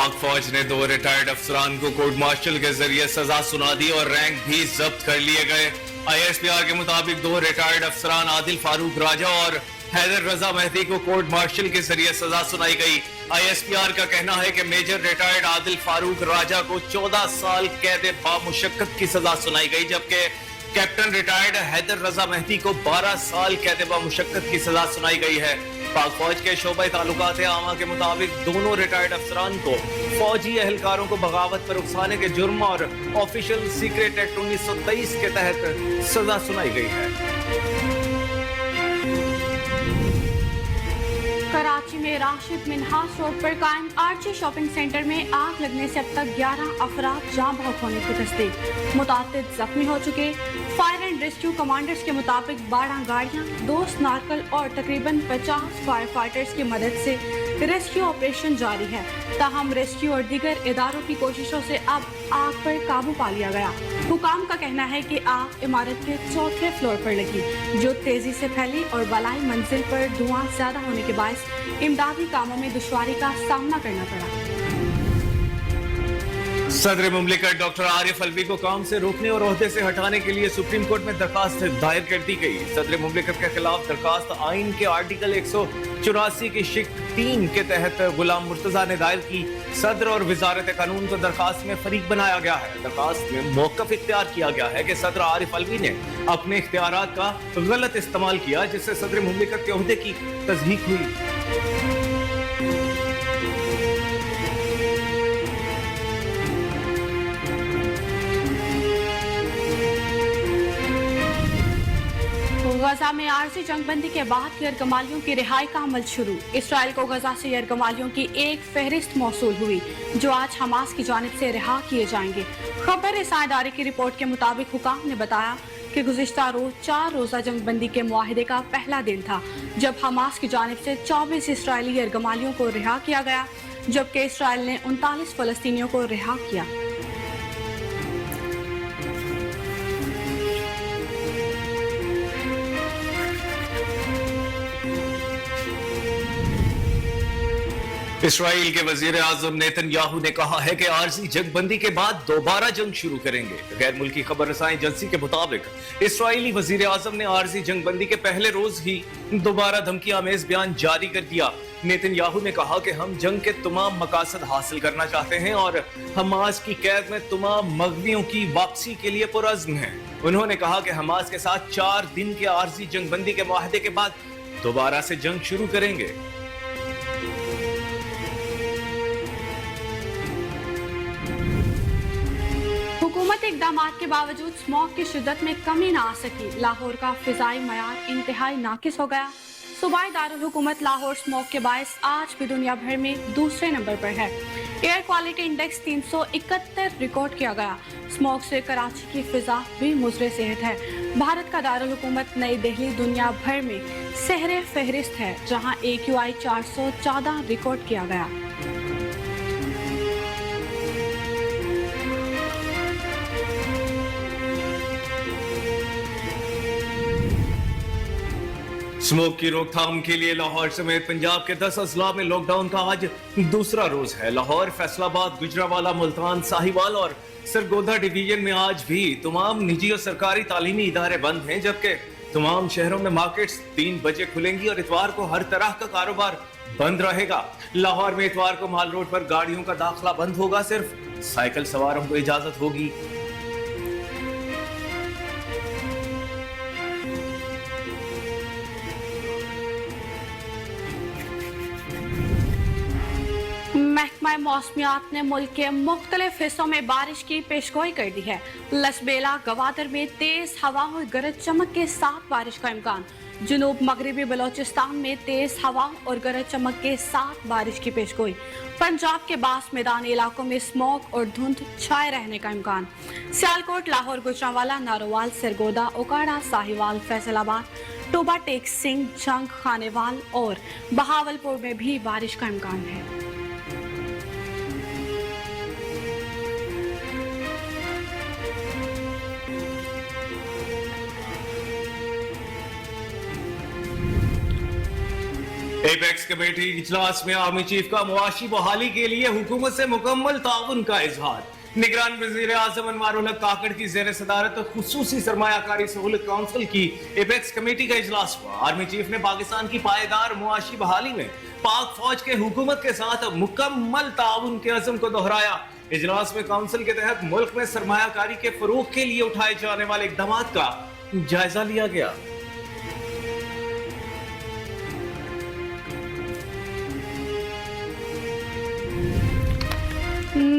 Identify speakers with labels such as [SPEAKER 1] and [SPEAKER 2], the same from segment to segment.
[SPEAKER 1] पाक फौज ने 2 रिटायर्ड अफसरान को कोर्ट मार्शल के जरिए सजा सुना दी और रैंक भी जब्त कर लिए गए। ISPR के मुताबिक 2 रिटायर्ड अफसरान आदिल फारूक राजा और हैदर रजा मेहदी को कोर्ट मार्शल के जरिए सजा सुनाई गई। ISPR का कहना है कि मेजर रिटायर्ड आदिल फारूक राजा को 14 साल कैद बामुशक्कत की सजा सुनाई गई, जबकि कैप्टन रिटायर्ड हैदर रजा मेहदी को 12 साल कैद बामुशक्कत की सजा सुनाई गई है। पाक फौज के शोबे ताल्लुकात आमा के मुताबिक दोनों रिटायर्ड अफसरान को फौजी एहलकारों को बगावत पर उकसाने के जुर्म और ऑफिशियल सीक्रेट एक्ट 1923 के तहत सजा सुनाई गई है।
[SPEAKER 2] कराची में राशिद मिन्हास रोड पर कायम आरजी शॉपिंग सेंटर में आग लगने से अब तक 11 अफराद जाँ बहक होने की तस्दीक, मुतादिद जख्मी हो चुके। फायर एंड रेस्क्यू कमांडर्स के मुताबिक 12 गाड़ियां, 2 स्नार्कल और तकरीबन 50 फायर फाइटर्स की मदद से रेस्क्यू ऑपरेशन जारी है। ताहम रेस्क्यू और दीगर इदारों की कोशिशों से अब आग पर काबू पा लिया गया। हुकाम का कहना है कि आग इमारत के 4थे फ्लोर पर लगी, जो तेजी से फैली और बलाई मंजिल पर धुआं ज्यादा होने के बायस इमदादी कामों में दुश्वारी का सामना करना पड़ा।
[SPEAKER 1] सदर मुमलिकत डॉक्टर आरिफ अलवी को काम से रोकने और ओहदे से हटाने के लिए सुप्रीम कोर्ट में दरखास्त दायर कर दी गई। सदर मुमलिकत के खिलाफ दरखास्त आइन के आर्टिकल 184 की शिक 3 के तहत गुलाम मुर्तजा ने दायर की। सदर और वजारत कानून को दरखास्त में फरीक बनाया गया है। दरखास्त में मौकफ इख्तियार किया गया है कि सदर आरिफ अलवी ने अपने इख्तियारात का गलत इस्तेमाल किया, जिससे सदर मुमलिकत के ओहदे की तज़हीक हुई।
[SPEAKER 2] गजा में आरजी जंगबंदी के बाद यरगमालियों की रिहाई का अमल शुरू। इसराइल को गजा से यरगमालियों की एक फहरिस्त मौसूल हुई, जो आज हमास की जानिब से रिहा किए जाएंगे। खबर रसायदारी की रिपोर्ट के मुताबिक हुकाम ने बताया कि गुज़िश्ता रोज 4 रोज़ा जंगबंदी के मुआहिदे का पहला दिन था, जब हमास की जानिब से 24 इसराइली यरगमालियों को रिहा किया गया, जबकि इसराइल ने 39 फलस्तीनियों को रिहा किया।
[SPEAKER 1] इसराइल के वजीर आजम नेतन्याहू ने कहा है कि आरजी जंगबंदी के बाद दोबारा जंग शुरू करेंगे। गैर मुल्की खबर रसाई एजेंसी के मुताबिक इसराइली वजीर आजम ने आरजी जंगबंदी के पहले रोज ही दोबारा धमकी आमेज बयान जारी कर दिया। नेतन्याहू ने कहा कि हम जंग के तमाम मकासद हासिल करना चाहते हैं और हमास की कैद में तमाम मगवियों की वापसी के लिए पुरअज़्म हैं। उन्होंने कहा कि हमास के साथ 4 दिन के आरजी जंगबंदी के मुआहदे के बाद दोबारा से जंग शुरू करेंगे।
[SPEAKER 2] हुकूमती इक़दामात के बावजूद स्मॉग की शिद्दत में कमी न आ सकी। लाहौर का फिजाई मयार इंतहाई नाकिस हो गया। सूबाई दारुल हुकूमत लाहौर स्मॉग के बायस आज भी दुनिया भर में दूसरे नंबर पर है। एयर क्वालिटी इंडेक्स 371 रिकॉर्ड किया गया। स्मॉग से कराची की फिजा भी मुज़रे सेहत है। भारत का दारुल हुकूमत नई दिल्ली दुनिया भर में सहरे फहरिस्त है, जहां AQI 414 रिकॉर्ड किया गया।
[SPEAKER 1] स्मोक की रोकथाम के लिए लाहौर समेत पंजाब के 10 अजला में लॉकडाउन का आज दूसरा रोज है। लाहौर, फैसलाबाद, गुजरावाला, मुल्तान, साहिवाल और सरगोधा डिवीजन में आज भी तमाम निजी और सरकारी तालीमी इदारे बंद हैं, जबकि तमाम शहरों में मार्केट्स 3 बजे खुलेंगी और इतवार को हर तरह का कारोबार बंद रहेगा। लाहौर में इतवार को माल रोड पर गाड़ियों का दाखिला बंद होगा, सिर्फ साइकिल सवारों को इजाजत होगी।
[SPEAKER 2] महकमा मौसमियात ने मुल्क के मुख्तलिफ हिस्सों में बारिश की पेशगोई कर दी है। लसबेला, गवादर में तेज हवा और गरज चमक के साथ बारिश का इम्कान। जुनूब मगरबी बलोचिस्तान में तेज हवा और गरज चमक के साथ बारिश की पेशगोई। पंजाब के बास मैदानी इलाकों में स्मॉग और धुंध छाए रहने का इम्कान। सियालकोट, लाहौर, गुजरांवाला, नारोवाल, सरगोदा, ओकाड़ा, साहिवाल, फैसलाबाद, टोबा टेक सिंह, जंग, खानेवाल और बहावलपुर में भी बारिश का इम्कान है।
[SPEAKER 1] एपेक्स कमेटी इजलास में आर्मी चीफ का मुआशी बहाली के लिए हुकूमत से मुकम्मल ताउन का इजहार। निगरान वजीर आजम अनवारुल हक काकड़ की जेर सदारत खुसूसी सरमायाकारी सहूलत काउंसिल की एपेक्स कमेटी का इजलास हुआ। आर्मी चीफ ने पाकिस्तान की पायदार मुआशी बहाली में पाक फौज के हुकूमत के साथ मुकम्मल ताउन के अज़म को दोहराया। इजलास में काउंसिल के तहत मुल्क में सरमायाकारी के फरोग के लिए उठाए जाने वाले इक़दाम का जायजा लिया गया।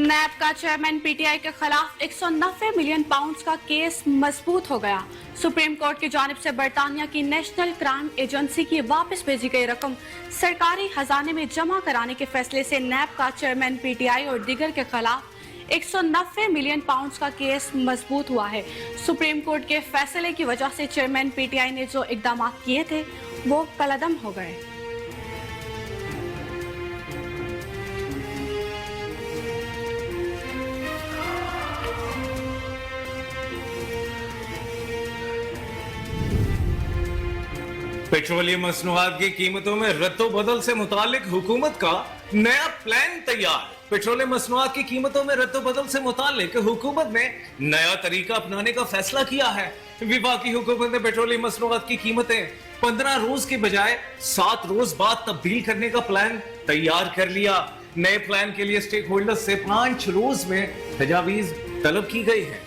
[SPEAKER 2] नैब का चेयरमैन पीटीआई के खिलाफ 190 मिलियन पाउंड का केस मजबूत हो गया। सुप्रीम कोर्ट की जानिब से बरतानिया की नेशनल क्राइम एजेंसी की वापस भेजी गई रकम सरकारी खजाने में जमा कराने के फैसले से नैब का चेयरमैन पीटीआई और दीगर के खिलाफ 190 मिलियन पाउंड का केस मजबूत हुआ है। सुप्रीम कोर्ट के फैसले की वजह से चेयरमैन पीटीआई ने जो इकदाम किए थे वो कलअदम हो गए।
[SPEAKER 1] पेट्रोलियम मसनूआत की कीमतों में रद्दो बदल से मुतालिक हुकूमत का नया प्लान तैयार। पेट्रोलियम मसनूआत की कीमतों में रद्दो बदल से मुतालिक हुकूमत ने नया तरीका अपनाने का फैसला किया है। वफाकी हुकूमत ने पेट्रोलियम मसनूआत की कीमतें 15 रोज के बजाय 7 रोज बाद तब्दील करने का प्लान तैयार कर लिया। नए प्लान के लिए स्टेक होल्डर से 5 रोज में तजावीज तलब की गई है।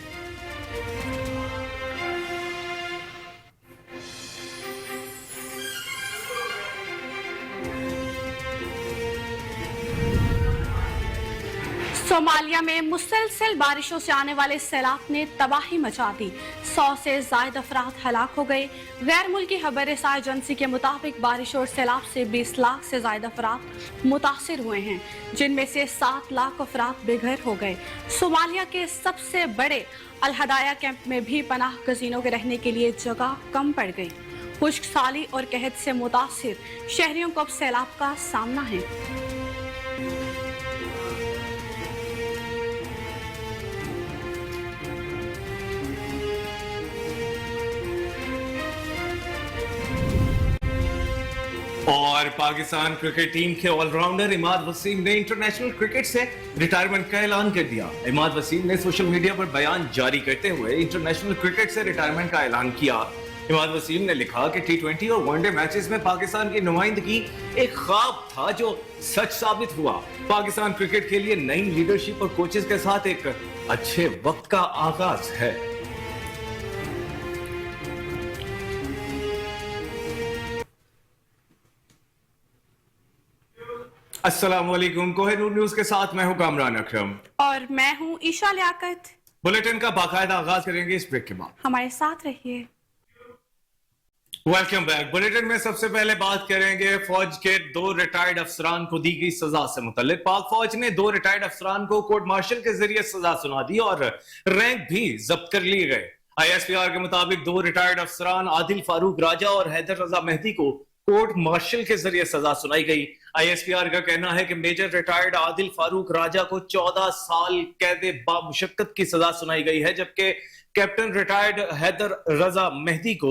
[SPEAKER 2] सोमालिया में मुसलसल बारिशों से आने वाले सैलाब ने तबाही मचा दी। 100 से ज्यादा अफराद हलाक हो गए। गैर मुल्की खबर-ए-रसाई एजेंसी के मुताबिक बारिश और सैलाब से 20 लाख से ज्यादा अफराद मुतासिर हुए हैं, जिनमें से 7 लाख अफराद बेघर हो गए। सोमालिया के सबसे बड़े अल-हदाया कैंप में भी पनाह गजीनों के रहने के लिए जगह कम पड़ गई। खुश्क साली और कहत से मुतासिर शहरियों को अब सैलाब का सामना है।
[SPEAKER 1] और पाकिस्तान क्रिकेट टीम के ऑलराउंडर इमाद वसीम ने इंटरनेशनल क्रिकेट से रिटायरमेंट का ऐलान कर दिया। इमाद वसीम ने सोशल मीडिया पर बयान जारी करते हुए इंटरनेशनल क्रिकेट से रिटायरमेंट का ऐलान किया। इमाद वसीम ने लिखा कि टी20 और वनडे मैचेस में पाकिस्तान की नुमाइंदगी एक ख्वाब था जो सच साबित हुआ। पाकिस्तान क्रिकेट के लिए नई लीडरशिप और कोचेस के साथ एक अच्छे वक्त का आगाज है। अस्सलाम वालेकुम। कोहिनूर न्यूज के साथ मैं हूं कामरान अकरम
[SPEAKER 2] और मैं हूं ईशा लियाकत।
[SPEAKER 1] बुलेटिन का बाकायदा आगाज करेंगे इस ब्रेक के बाद।
[SPEAKER 2] हमारे साथ रहिए।
[SPEAKER 1] Welcome back. बुलेटिन में सबसे पहले बात करेंगे फौज के 2 रिटायर्ड अफसरान को दी गई सजा से मुतल्लिक। पाक फौज ने 2 रिटायर्ड अफसरान को कोर्ट मार्शल के जरिए सजा सुना दी और रैंक भी जब्त कर लिए गए। ISPR के मुताबिक 2 रिटायर्ड अफसरान आदिल फारूक राजा और हैदर रजा मेहदी को कोर्ट मार्शल के जरिए सजा सुनाई गई। ISPR का कहना है कि मेजर रिटायर्ड आदिल फारूक राजा को 14 साल कैद बामुशक्कत की सजा सुनाई गई है, जबकि कैप्टन रिटायर्ड हैदर रजा मेहदी को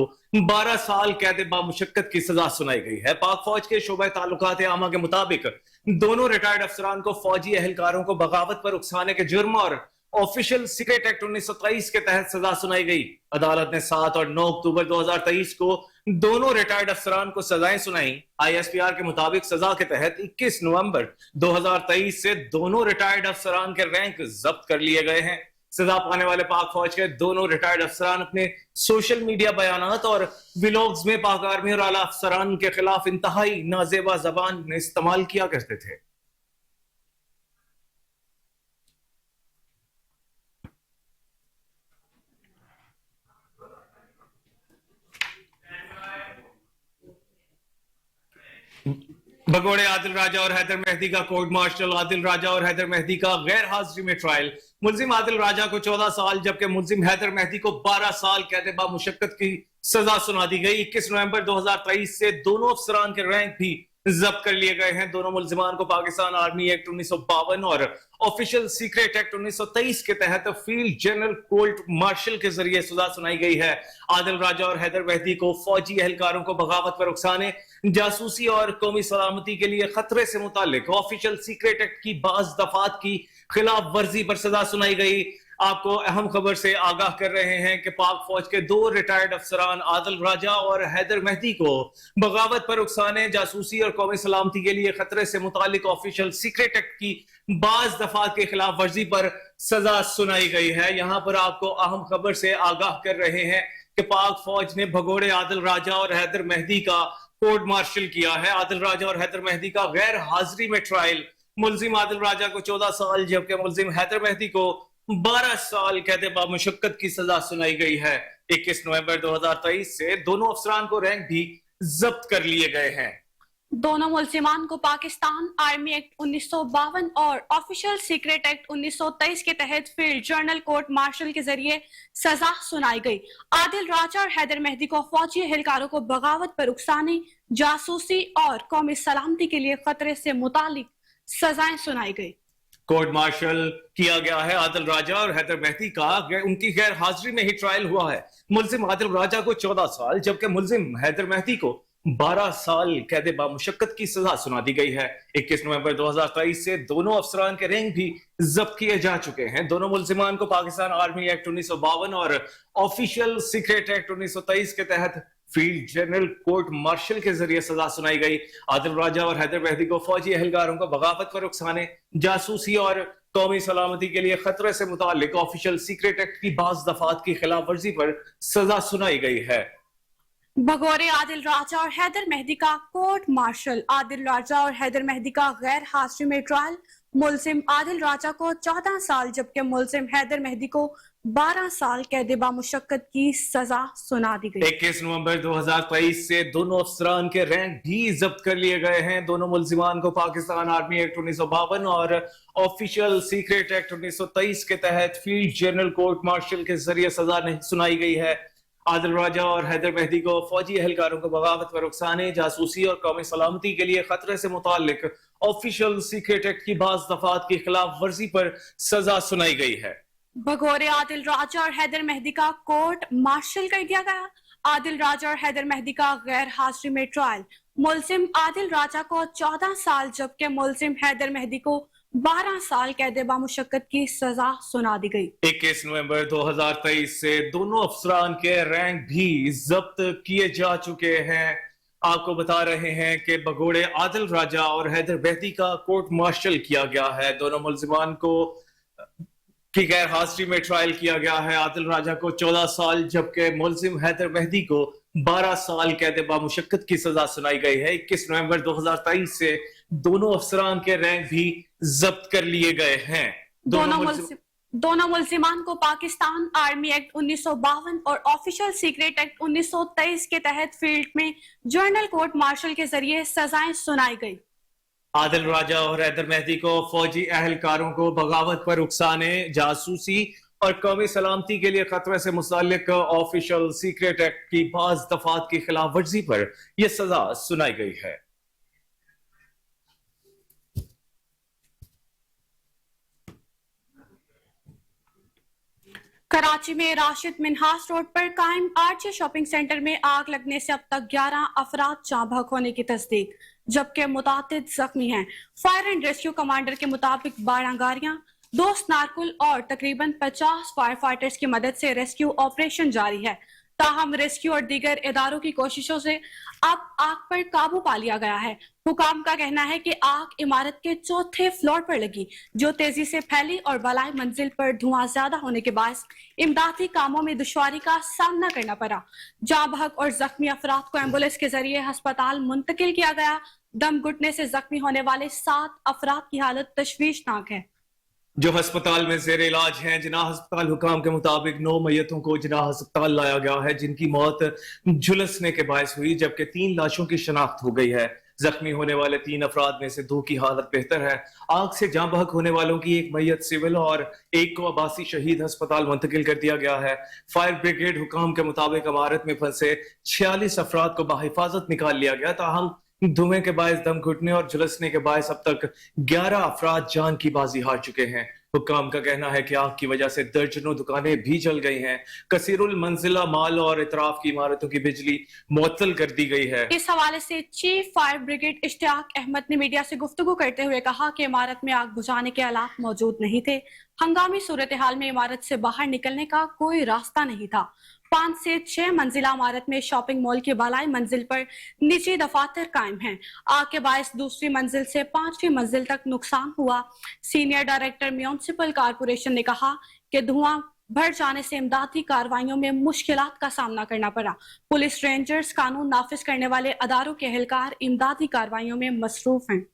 [SPEAKER 1] 12 साल कैद बामुशक्कत की सजा सुनाई गई है। पाक फौज के शोबा ताल्लुकात आमा के मुताबिक दोनों रिटायर्ड अफसरान को फौजी एहलकारों को बगावत पर उकसाने के जुर्म और ऑफिशियल सीक्रेट एक्ट 1923 के तहत सजा सुनाई गई। अदालत ने 7 और 9 अक्टूबर 2023 को दोनों रिटायर्ड अफसरान को सजाएं सुनाई। ISPR के मुताबिक सजा के तहत 21 नवंबर 2023 से दोनों रिटायर्ड अफसरान के रैंक जब्त कर लिए गए हैं। सजा पाने वाले पाक फौज के दोनों रिटायर्ड अफसरान अपने सोशल मीडिया बयानात और व्लॉग्स में पाक आर्मी और आला अफसरान के खिलाफ इंतहाई नाजेबा जबान इस्तेमाल किया करते थे। भगोड़े आदिल राजा और हैदर मेहदी का कोर्ट मार्शल। आदिल राजा और हैदर मेहदी का गैर हाजिरी में ट्रायल। मुल्जिम आदिल राजा को 14 साल जबकि मुल्जिम हैदर मेहदी को 12 साल कैद बामुशक्कत की सजा सुना दी गई। 21 नवंबर 2023 से दोनों अफसरान के रैंक भी जब्त कर लिए गए हैं। दोनों मुल्जिमान को पाकिस्तान आर्मी एक्ट 1952 और ऑफिशियल सीक्रेट एक्ट 1923 के तहत फील्ड जनरल कोर्ट मार्शल के जरिए सजा सुनाई गई है। आदिल राजा और हैदर मेहदी को फौजी एहलकारों को बगावत पर उकसाने, जासूसी और कौमी सलामती के लिए खतरे से मुतालिक ऑफिशियल सीक्रेट एक्ट की बाज दफात की खिलाफ वर्जी पर सजा सुनाई गई। आपको अहम खबर से आगाह कर रहे हैं कि पाक फौज के 2 रिटायर्ड अफसरान आदिल राजा और हैदर मेहदी को बगावत पर उकसाने, जासूसी और कौमी सलामती के लिए खतरे से मुतालिक ऑफिशियल सीक्रेट एक्ट की बाज दफात के खिलाफ वर्जी पर सजा सुनाई गई है। यहां पर आपको अहम खबर से आगाह कर रहे हैं कि पाक फौज ने भगोड़े आदिल राजा और हैदर मेहदी का कोर्ट मार्शल किया है। आदिल राजा और हैदर मेहदी का गैर हाजिरी में ट्रायल, मुलजिम आदिल राजा को 14 साल जबकि मुलजिम हैदर मेहदी को 12 साल कैद बामुशक्कत की सजा सुनाई गई है। 21 नवंबर 2023 से दोनों अफसरान को रैंक भी जब्त कर लिए गए हैं।
[SPEAKER 2] दोनों मुल्जिमान को पाकिस्तान आर्मी एक्ट 1952 और ऑफिशियल सीक्रेट एक्ट 1923 के तहत फील्ड जर्नल कोर्ट मार्शल के जरिए सजा सुनाई गई। आदिल राजा और हैदर मेहदी को फौजी एहलकारों को बगावत पर उकसाने, जासूसी और कौमी सलामती के लिए खतरे से मुतालिक सजाएं सुनाई गई।
[SPEAKER 1] कोर्ट मार्शल किया गया है आदिल राजा और हैदर मेहदी का, उनकी गैर हाजिरी में ही ट्रायल हुआ है। मुलजिम आदिल राजा को 14 साल जबकि मुलजिम हैदर मेहदी को 12 साल कैद बामुशक्कत की सजा सुना दी गई है। 21 नवंबर 2023 से दोनों अफसरान के रैंक भी जब्त किए जा चुके हैं। दोनों मुलजिमान को पाकिस्तान आर्मी एक्ट 1952 और ऑफिशियल सीक्रेट एक्ट 1923 के तहत फील्ड जनरल कोर्ट मार्शल के जरिए सजा सुनाई गई। आदिल राजा और हैदर मेहदी को फौजी एहलकारों को बगावत पर उकसाने, जासूसी और कौमी सलामती के लिए खतरे से मुतालिक ऑफिशियल सीक्रेट एक्ट की बाज दफात की खिलाफ वर्जी पर सजा सुनाई गई है।
[SPEAKER 2] भगोड़े आदिल राजा और हैदर मेहदी का कोर्ट मार्शल, आदिल राजा और हैदर मेहदी का गैर हाजिरी में ट्रायल, मुलजिम आदिल राजा को 14 साल जबकि मुलजिम हैदर मेहदी को 12 साल कैद बामुशक्कत की सजा सुना दी गई।
[SPEAKER 1] 21 नवंबर 2023 से दोनों अफसरान के रैंक भी जब्त कर लिए गए हैं। दोनों मुलजिमान को पाकिस्तान आर्मी एक्ट 1952 और ऑफिशियल सीक्रेट एक्ट 1923 के तहत फील्ड जनरल कोर्ट मार्शल के जरिए सजा नहीं सुनाई गई है। आदिल राजा और हैदर मेहदी को फौजी एहलकारों को बगावत पर उकसाने, जासूसी और कौमी सलामती के लिए खतरे से मुतालिक ऑफिशियल सीक्रेट एक्ट की बाज दफात की खिलाफ वर्जी पर सजा सुनाई गई है।
[SPEAKER 2] भगोड़े आदिल राजा और हैदर मेहदी का कोर्ट मार्शल कर दिया गया। आदिल राजा और हैदर मेहदी का गैर हाजिरी में ट्रायल, मुलजिम आदिल राजा को 14 साल जबकि मुलजिम हैदर मेहदी को 12 साल कैद बामुशक्कत की सजा सुना दी गई।
[SPEAKER 1] 21 नवंबर 2023 से दोनों अफसरान के रैंक भी जब्त किए जा चुके हैं। आपको बता रहे हैं कि भगोड़े आदिल राजा और हैदर मेहदी का कोर्ट मार्शल किया गया है। दोनों मुलजिमान को की गैर हाजिरी में ट्रायल किया गया है। आदिल राजा को 14 साल जबकि मुलजिम हैदर मेहदी को 12 साल कैद बामुशक्कत की सजा सुनाई गई है। 21 नवंबर 2023 से दोनों अफसरान के रैंक भी जब्त कर लिए गए हैं।
[SPEAKER 2] दोनों मुलजिमान को पाकिस्तान आर्मी एक्ट 1952 और ऑफिशियल सीक्रेट एक्ट 1923 के तहत फील्ड में जर्नल कोर्ट मार्शल के जरिए सजाएं सुनाई गई।
[SPEAKER 1] आदिल राजा और हैदर मेहदी को फौजी एहलकारों को बगावत पर उकसाने, जासूसी और कौमी सलामती के लिए खतरे से मुताल्लिक ऑफिशियल सीक्रेट एक्ट की बाज दफात की खिलाफ वर्जी पर यह सजा सुनाई गई है।
[SPEAKER 2] कराची में राशिद मिन्हास रोड पर कायम आरजे शॉपिंग सेंटर में आग लगने से अब तक 11 अफराद जाँ बहक होने की तस्दीक जबकि मुतातिद जख्मी हैं। फायर एंड रेस्क्यू कमांडर के मुताबिक 12 गाड़ियां, 2 स्नारकुल और तकरीबन 50 फायर फाइटर्स की मदद से रेस्क्यू ऑपरेशन जारी है। ताहम रेस्क्यू और दीगर इदारों की कोशिशों से अब आग पर काबू पा लिया गया है। हुकाम का कहना है कि आग इमारत के 4थे फ्लोर पर लगी जो तेजी से फैली और बलाई मंजिल पर धुआं ज्यादा होने के बायस इमदादी कामों में दुश्वारी का सामना करना पड़ा। जाँ बहक और जख्मी अफराद को एम्बुलेंस के जरिए अस्पताल मुंतकिल किया गया। दम घुटने से जख्मी होने वाले 7 अफराद की हालत तशवीशनाक है
[SPEAKER 1] जो अस्पताल में जेर इलाज हैं। जिनाह अस्पताल हुकाम के मुताबिक 9 मैयतों को जिनाह अस्पताल लाया गया है जिनकी मौत झुलसने के बायस हुई जबकि 3 लाशों की शनाख्त हो गई है। जख्मी होने वाले 3 अफराद में से 2 की हालत बेहतर है। आग से जाँ बहक होने वालों की एक मैयत सिविल और एक को आबासी शहीद अस्पताल मुंतकिल कर दिया गया है। फायर ब्रिगेड हुकाम के मुताबिक इमारत में फंसे 46 अफराद को बाहिफाजत निकाल लिया गया। ताहम धुएं के बायस दम घुटने और झुलसने के बायस अब तक 11 अफराद जान की बाजी हार चुके हैं। हुक्काम का कहना है कि आग की वजह से दर्जनों दुकानें भी जल गई हैं। कसीरुल मंजिला माल और इतराफ की इमारतों की बिजली मुअत्तल कर दी गई है।
[SPEAKER 2] इस हवाले से chief fire brigade Ishtiaq Ahmed ने मीडिया से गुफ्तगू करते हुए कहा कि इमारत में आग बुझाने के आलात मौजूद नहीं थे। हंगामी सूरत हाल में इमारत से बाहर निकलने का कोई रास्ता नहीं था। 5 से 6 मंजिला इमारत में शॉपिंग मॉल की बालाई मंजिल पर निजी दफातर कायम हैं। आग के बायस दूसरी मंजिल से 5वीं मंजिल तक नुकसान हुआ। सीनियर डायरेक्टर म्युनिसिपल कारपोरेशन ने कहा कि धुआं बढ़ जाने से इमदादी कार्रवाइयों में मुश्किलात का सामना करना पड़ा। पुलिस, रेंजर्स, कानून नाफिज करने वाले अदारों के एहलकार इमदादी कार्रवाइयों में मसरूफ हैं।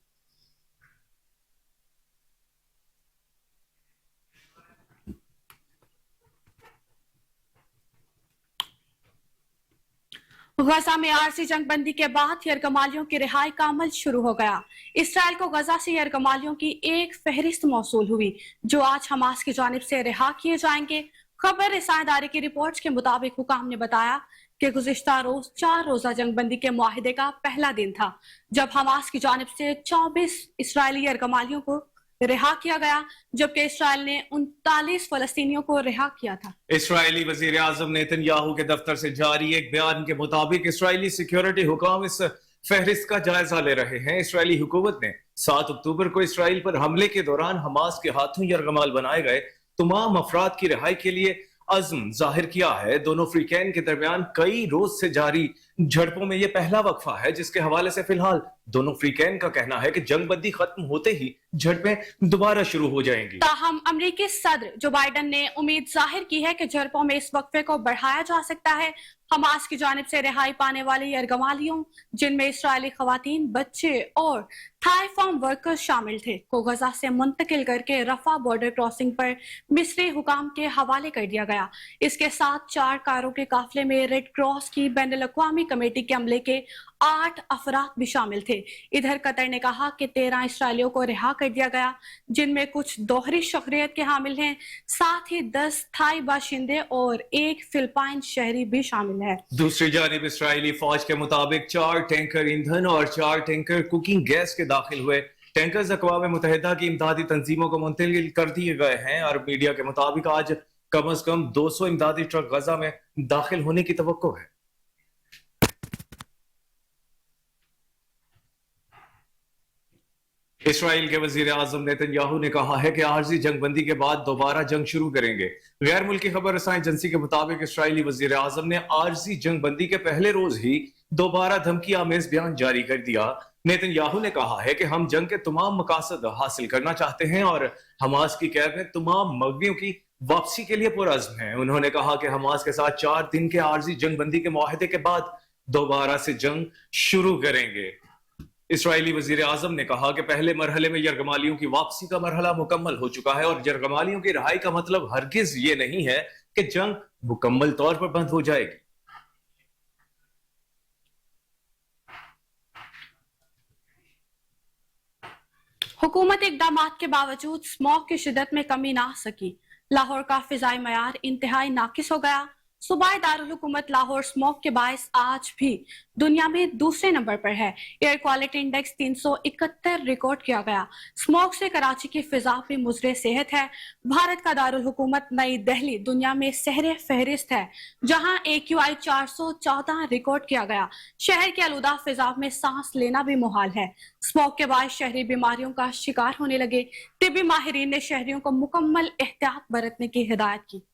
[SPEAKER 2] गजा में आरजी जंगबंदी के बाद यरगमालियों की रिहाई का अमल शुरू हो गया। इसराइल को गजा से यरगमालियों की एक फहरिस्त मौसूल हुई जो आज हमास की जानिब से रिहा किए जाएंगे। खबर रिसाएदारी की रिपोर्ट्स के मुताबिक हुकाम ने बताया कि गुज़िश्ता रोज 4 रोजा जंगबंदी के मुआहिदे का पहला दिन था जब हमास की जानिब से 24 इसराइली यरगमालियों को रिहा किया गया, जबकि इसराइल ने 39 फलस्तीनियों को रिहा किया था।
[SPEAKER 1] इसराइली वजीर आजम नेतन्याहू के दफ्तर से जारी एक बयान के मुताबिक इसराइली सिक्योरिटी हुकाम इस फहरिस्त का जायजा ले रहे हैं। इसराइली हुकूमत ने 7 अक्टूबर को इसराइल पर हमले के दौरान हमास के हाथों यरगमाल बनाए गए तमाम अफराद की रिहाई के लिए अज़्म जाहिर किया है। दोनों फ्रीकैन के दरमियान कई रोज से जारी झड़पों में यह पहला वक्फा है जिसके हवाले से फिलहाल दोनों फ्रीकैन का कहना है कि जंगबंदी खत्म होते ही झड़पें दोबारा शुरू हो जाएंगी।
[SPEAKER 2] ताहम अमेरिकी सदर जो बाइडन ने उम्मीद जाहिर की है कि झड़पों में इस वक्फे को बढ़ाया जा सकता है। हमास की जानिब से रिहाई पाने वाले यरगमालियों, जिनमें इसराइली खवातीन, बच्चे और थाई फार्म वर्कर्स शामिल थे, को गजा से मुंतकिल करके रफा बॉर्डर क्रॉसिंग पर मिस्री हुकाम के हवाले कर दिया गया। इसके साथ 4 कारों के काफिले में रेड क्रॉस की बैनुल-अक़वामी कमेटी के अमले के 8 अफराद भी शामिल थे। इधर कतर ने कहा कि 13 इसराइलियों को रिहा कर दिया गया, जिनमें कुछ दोहरी शखरियत के हामिल हैं। साथ ही 10 थाई बाशिंदे और 1 फिलिपाइन शहरी भी शामिल है।
[SPEAKER 1] दूसरी जानिब इसराइली फौज के मुताबिक 4 टैंकर ईंधन और 4 टैंकर कुकिंग गैस के दाखिल हुए टैंकर्स अक़वाम मुत्तहिदा की इमदादी तंजीमों को मुंतकिल कर दिए गए हैं। अरब मीडिया के मुताबिक आज कम से कम 200 इमदादी ट्रक गजा में दाखिल होने की तवक्को है। इसराइल के वजीर आजम नेतन्याहू ने कहा है कि आरजी जंगबंदी के बाद दोबारा जंग शुरू करेंगे। गैर मुल्की खबर रसाई एजेंसी के मुताबिक इसराइली वजीर आजम ने आरजी जंगबंदी के पहले रोज ही दोबारा धमकी आमेज बयान जारी कर दिया। नेतन्याहू ने कहा है कि हम जंग के तमाम मकासद हासिल करना चाहते हैं और हमास की कैद में तमाम मगवियों की वापसी के लिए पुरअज़्म हैं। उन्होंने कहा कि हमास के साथ 4 दिन के आरजी जंगबंदी के मुआहिदे के बाद दोबारा से जंग शुरू करेंगे। इसराइली वजीर आजम ने कहा कि पहले मरहले में यरगमालियों की वापसी का मरहला मुकम्मल हो चुका है और यरगमालियों की रिहाई का मतलब हरगिज ये नहीं है कि जंग मुकम्मल तौर पर बंद हो जाएगी।
[SPEAKER 2] हुकूमत इक़दामात के बावजूद स्मॉग की शिद्दत में कमी ना आ सकी। लाहौर का फिजाई मयार इंतहाई नाकिस हो गया। सूबाई दारुल हुकूमत लाहौर स्मॉग के बायस आज भी दुनिया में दूसरे नंबर पर है। एयर क्वालिटी इंडेक्स 371 रिकॉर्ड किया गया। स्मॉग से कराची की फिजा भी मुज़रे सेहत है। भारत का दारुल हुकूमत नई दिल्ली दुनिया में सहरे फहरिस्त है, जहां AQI 414 रिकॉर्ड किया गया। शहर के आलूदा फिजा में सांस लेना भी मुहाल है। स्मॉग के बाद शहरी बीमारियों का शिकार होने लगे। तिब्बी माहिरीन ने शहरियों को मुकम्मल एहतियात बरतने की हिदायत की।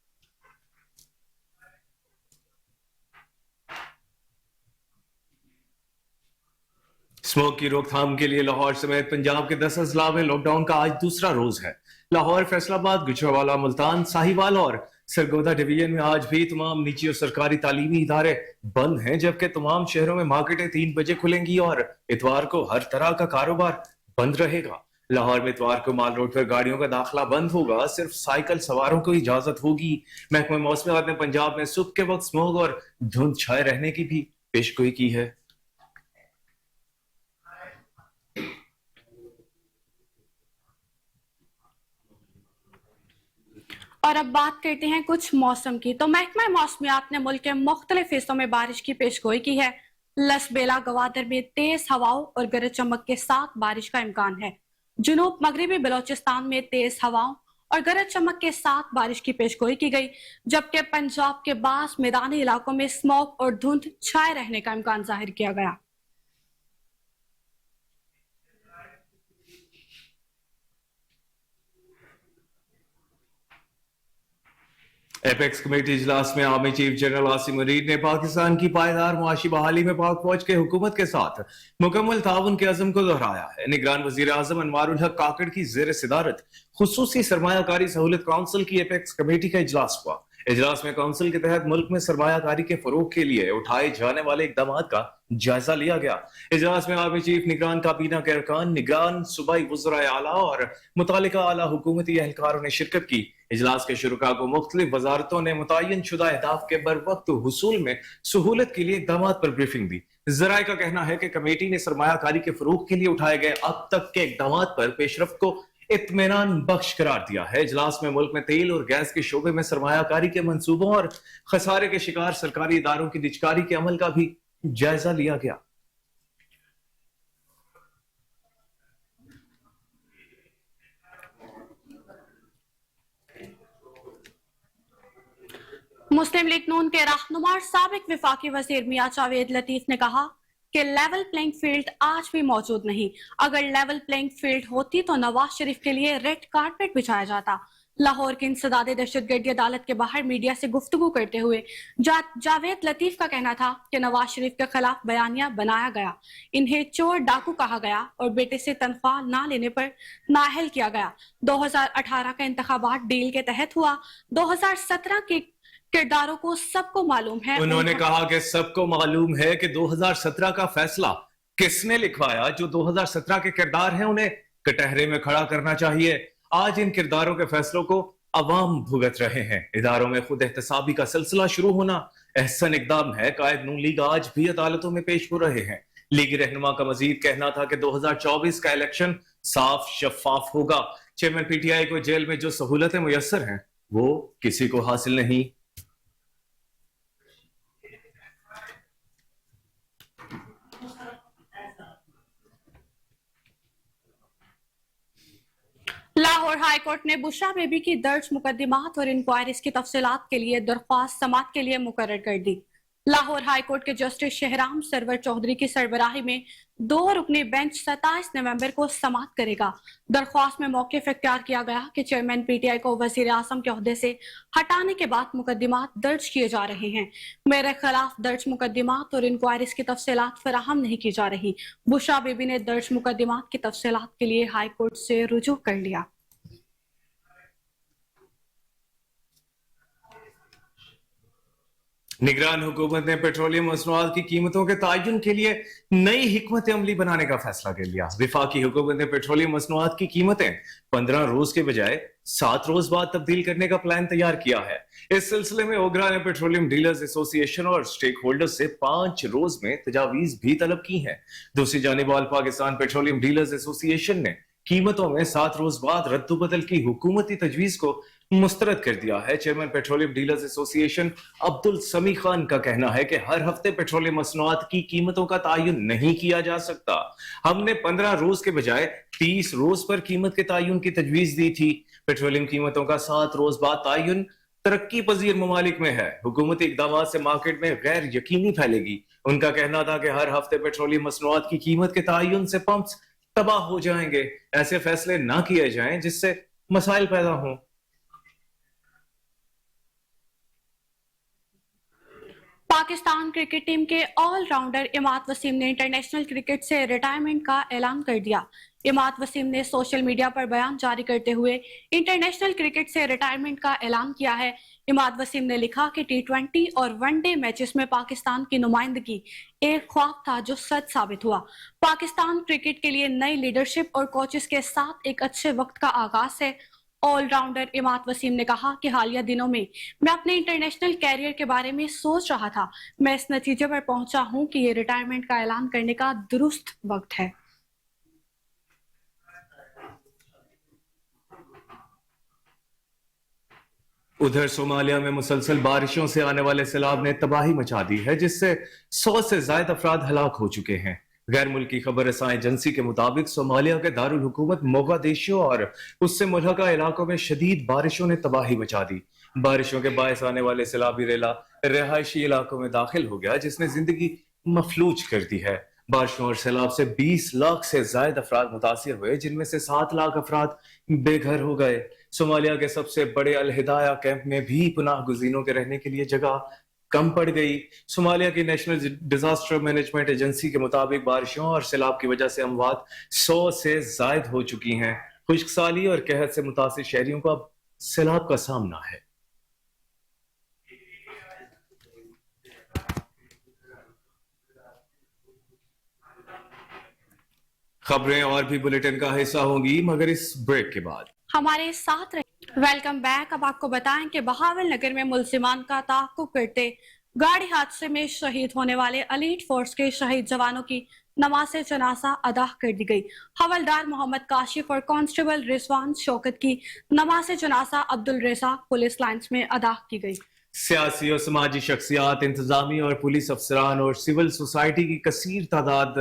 [SPEAKER 1] स्मोक की रोकथाम के लिए लाहौर समेत पंजाब के 10 अजला में लॉकडाउन का आज दूसरा रोज है। लाहौर, फैसलाबाद, गुजरावाला, मुल्तान, साहिवाल और सरगोदा डिवीजन में आज भी तमाम निजी और सरकारी तालीमी इदारे बंद हैं, जबकि तमाम शहरों में मार्केटें 3 बजे खुलेंगी और इतवार को हर तरह का कारोबार बंद रहेगा। लाहौर में इतवार को माल रोड पर गाड़ियों का दाखिला बंद होगा, सिर्फ साइकिल सवारों को इजाजत होगी। महकमा मौसमियात ने पंजाब में सुबह के वक्त स्मोग और धुंध छाए रहने की भी पेशगोई की है।
[SPEAKER 2] और अब बात करते हैं कुछ मौसम की। तो महकमा मौसमियात ने मुल्क के मुख्तलिफ हिस्सों में बारिश की पेशगोई की है। लसबेला गवादर में तेज हवाओं और गरज चमक के साथ बारिश का इम्कान है। जुनूब मगरबी बलोचिस्तान में तेज हवाओं और गरज चमक के साथ बारिश की पेशगोई की गई, जबकि पंजाब के बास मैदानी इलाकों में स्मॉग और धुंध छाए रहने का इम्कान जाहिर किया गया।
[SPEAKER 1] एपेक्स कमेटी इजलास में army chief general Asim Munir ने पाकिस्तान की पायदार मुआशी बहाली में पाक फौज के हुकूमत के साथ मुकम्मल ताउन के अज़म को दोहराया है। निगरान वजीर आजम अनवारुल हक काकड़ की जेर सदारत खुसूसी सरमायाकारी सहूलत काउंसिल की एपेक्स कमेटी का इजलास हुआ। इजलास में काउंसिल के तहत मुल्क में सरमायाकारी के फरोग के लिए उठाए जाने वाले इकदाम का जायजा लिया गया। इजलास में आर्मी चीफ, निगरान काबीना के अरकान, निगरान सूबाई वज़राए आला और मुतालिका आला हुकूमती एहलकारों ने शिरकत की। इजलास के शुरका को मुख्तलिफ वजारतों ने मुतय्यन शुदा अहदाफ के बर वक्त हुसूल में सहूलत के लिए इकदाम पर ब्रीफिंग दी। जराये का कहना है कि कमेटी ने सरमायाकारी के फरोग के लिए उठाए गए अब तक के इकदाम पर पेशरफ्त को इत्मीनान बख्श करार दिया है। इजलास में मुल्क में तेल और गैस के शोबे में सरमायाकारी के मंसूबों और खसारे के शिकार सरकारी इदारों की निजकारी के अमल का भी जायजा लिया गया।
[SPEAKER 2] मुस्लिम लीग नून के रहनुमा और साबिक विफाकी वजीर मियां जावेद लतीफ ने कहा कि लेवल प्लेइंग फील्ड आज भी मौजूद नहीं। अगर लेवल प्लेइंग फील्ड होती तो नवाज शरीफ के लिए रेड कारपेट बिछाया जाता। लाहौर की इंसदादे दहशतगर्दी अदालत के बाहर मीडिया से गुफ्तगू करते हुए जावेद लतीफ का कहना था कि नवाज शरीफ के खिलाफ बयानिया बनाया गया, इन्हें चोर डाकू कहा गया और बेटे से तनख्वाह ना लेने पर नाअहल किया गया। 2018 का इंतखाबात डील के तहत हुआ। 2017 के किरदारों को सबको मालूम है।
[SPEAKER 1] उन्होंने कहा कि सबको मालूम है कि 2017 का फैसला किसने लिखवाया। जो 2017 के किरदार हैं उन्हें कटहरे में खड़ा करना चाहिए। आज इन किरदारों के फैसलों को अवाम भुगत रहे हैं। इदारों में खुद एहतसाबी का सिलसिला शुरू होना एहसन इकदाम है। कायद नून लीग आज भी अदालतों में पेश हो रहे हैं। लीगी रहनुमा का मजीद कहना था कि 2024 का इलेक्शन साफ शफाफ होगा। चेयरमैन पीटीआई को जेल में जो सहूलतें मुयस्सर हैं वो किसी को हासिल नहीं।
[SPEAKER 2] लाहौर हाई कोर्ट ने बुशरा बेबी की दर्ज मुकदमात और इंक्वायरीज की तफसीलात के लिए दरख्वास्त समात के लिए मुकर्रर कर दी। लाहौर हाई कोर्ट के जस्टिस शहराम सरवर चौधरी की सरबराही में 2 रुकनी बेंच 27 नवंबर को समात करेगा। दरख्वास्त में मौक़िफ़ इख्तियार किया गया कि चेयरमैन पीटीआई को वज़ीर आज़म के ओहदे से हटाने के बाद मुकदमात दर्ज किए जा रहे हैं। मेरे खिलाफ दर्ज मुकदमात और इंक्वायरीज की तफसीलात फराहम नहीं की जा रही। बुशरा बेबी ने दर्ज मुकदमात की तफसीलात के लिए हाई कोर्ट से रुजू कर लिया।
[SPEAKER 1] निगरान हुकूमत ने पेट्रोलियम मसनूआत की कीमतों के तयन के लिए नई हिकमत अमली बनाने का फैसला कर लिया। विफाकी हुकूमत ने पेट्रोलियम मसनूआत की कीमतें 15 रोज के बजाय 7 रोज बाद तब्दील करने का प्लान तैयार किया है। इस सिलसिले में ओगरा ने पेट्रोलियम डीलर्स एसोसिएशन और स्टेक होल्डर्स से 5 रोज में तजावीज भी तलब की है। दूसरी जानिब all Pakistan petroleum dealers association ने कीमतों में 7 रोज बाद रद्दुबदल की हुकूमती तजवीज को मुस्तरद कर दिया है। Chairman petroleum dealers association Abdul समी खान का कहना है कि हर हफ्ते पेट्रोलियम मसनूआत की कीमतों का तयन नहीं किया जा सकता। हमने 15 रोज के बजाय 30 रोज पर कीमत के तयन की तजवीज दी थी। पेट्रोलियम कीमतों का 7 रोज बाद तयन तरक्की पजीर ममालिक में है। हुकूमती इकदाम से मार्केट में गैर यकीनी फैलेगी। उनका कहना था कि हर हफ्ते पेट्रोलियम मसनूआत की कीमत के तयन से पंप्स तबाह हो जाएंगे। ऐसे फैसले ना किए जाएं जिससे मसाइल पैदा हों।
[SPEAKER 2] पाकिस्तान क्रिकेट टीम के ऑलराउंडर इमाद वसीम ने इंटरनेशनल क्रिकेट से रिटायरमेंट का ऐलान कर दिया। इमाद वसीम ने सोशल मीडिया पर बयान जारी करते हुए इंटरनेशनल क्रिकेट से रिटायरमेंट का ऐलान किया है। इमाद वसीम ने लिखा कि T20 और वनडे मैचेस में पाकिस्तान की नुमाइंदगी एक ख्वाब था जो सच साबित हुआ। पाकिस्तान क्रिकेट के लिए नई लीडरशिप और कोचेस के साथ एक अच्छे वक्त का आगाज है। ऑलराउंडर इमाद वसीम ने कहा कि हालिया दिनों में मैं अपने इंटरनेशनल कैरियर के बारे में सोच रहा था। मैं इस नतीजे पर पहुंचा हूं कि ये रिटायरमेंट का ऐलान करने का दुरुस्त वक्त है।
[SPEAKER 1] उधर सोमालिया में मुसलसल बारिशों से आने वाले सैलाब ने तबाही मचा दी है, जिससे 100 से ज्यादा अफराद हलाक हो चुके हैं। गैर मुल्की खबर रसां एजेंसी के मुताबिक सोमालिया के दारुल हुकूमत मोगादिशु और उससे मुल्हका इलाकों में शदीद बारिशों ने तबाही मचा दी। बारिशों के बायस आने वाले सैलाबी रेला रिहायशी इलाकों में दाखिल हो गया, जिसने जिंदगी मफलूज कर दी है। बारिशों और सैलाब से 20 लाख से ज्यादा अफराद मुतासिर हुए, जिनमें से 7 लाख अफराद बेघर हो गए। सोमालिया के सबसे बड़े अल हिदाया कैंप में भी पुनाह गुज़ीनों के रहने के लिए जगह कम पड़ गई। सोमालिया की नेशनल डिजास्टर मैनेजमेंट एजेंसी के मुताबिक बारिशों और सैलाब की वजह से अमवात 100 से जायद हो चुकी हैं। खुश्कसाली और कहत से मुतासिर शहरियों को अब सैलाब का सामना है। खबरें और भी बुलेटिन का हिस्सा होंगी, मगर इस ब्रेक के बाद।
[SPEAKER 2] हमारे साथ रहे। Welcome back. अब आपको बताएं कि बहावल नगर में मुल्जिमान का ताक़ुब करते गाड़ी हादसे में शहीद होने वाले एलीट फोर्स के शहीद जवानों की नमाज जनाजा अदा कर दी गई। हवलदार मोहम्मद काशिफ और कांस्टेबल रिजवान शौकत की नमाज जनाजा अब्दुल रज़ाक पुलिस लाइन्स में अदा की गई।
[SPEAKER 1] सियासी और समाजी शख्सियात, इंतजामी और पुलिस अफसरान और सिविल सोसाइटी की कसीर तादाद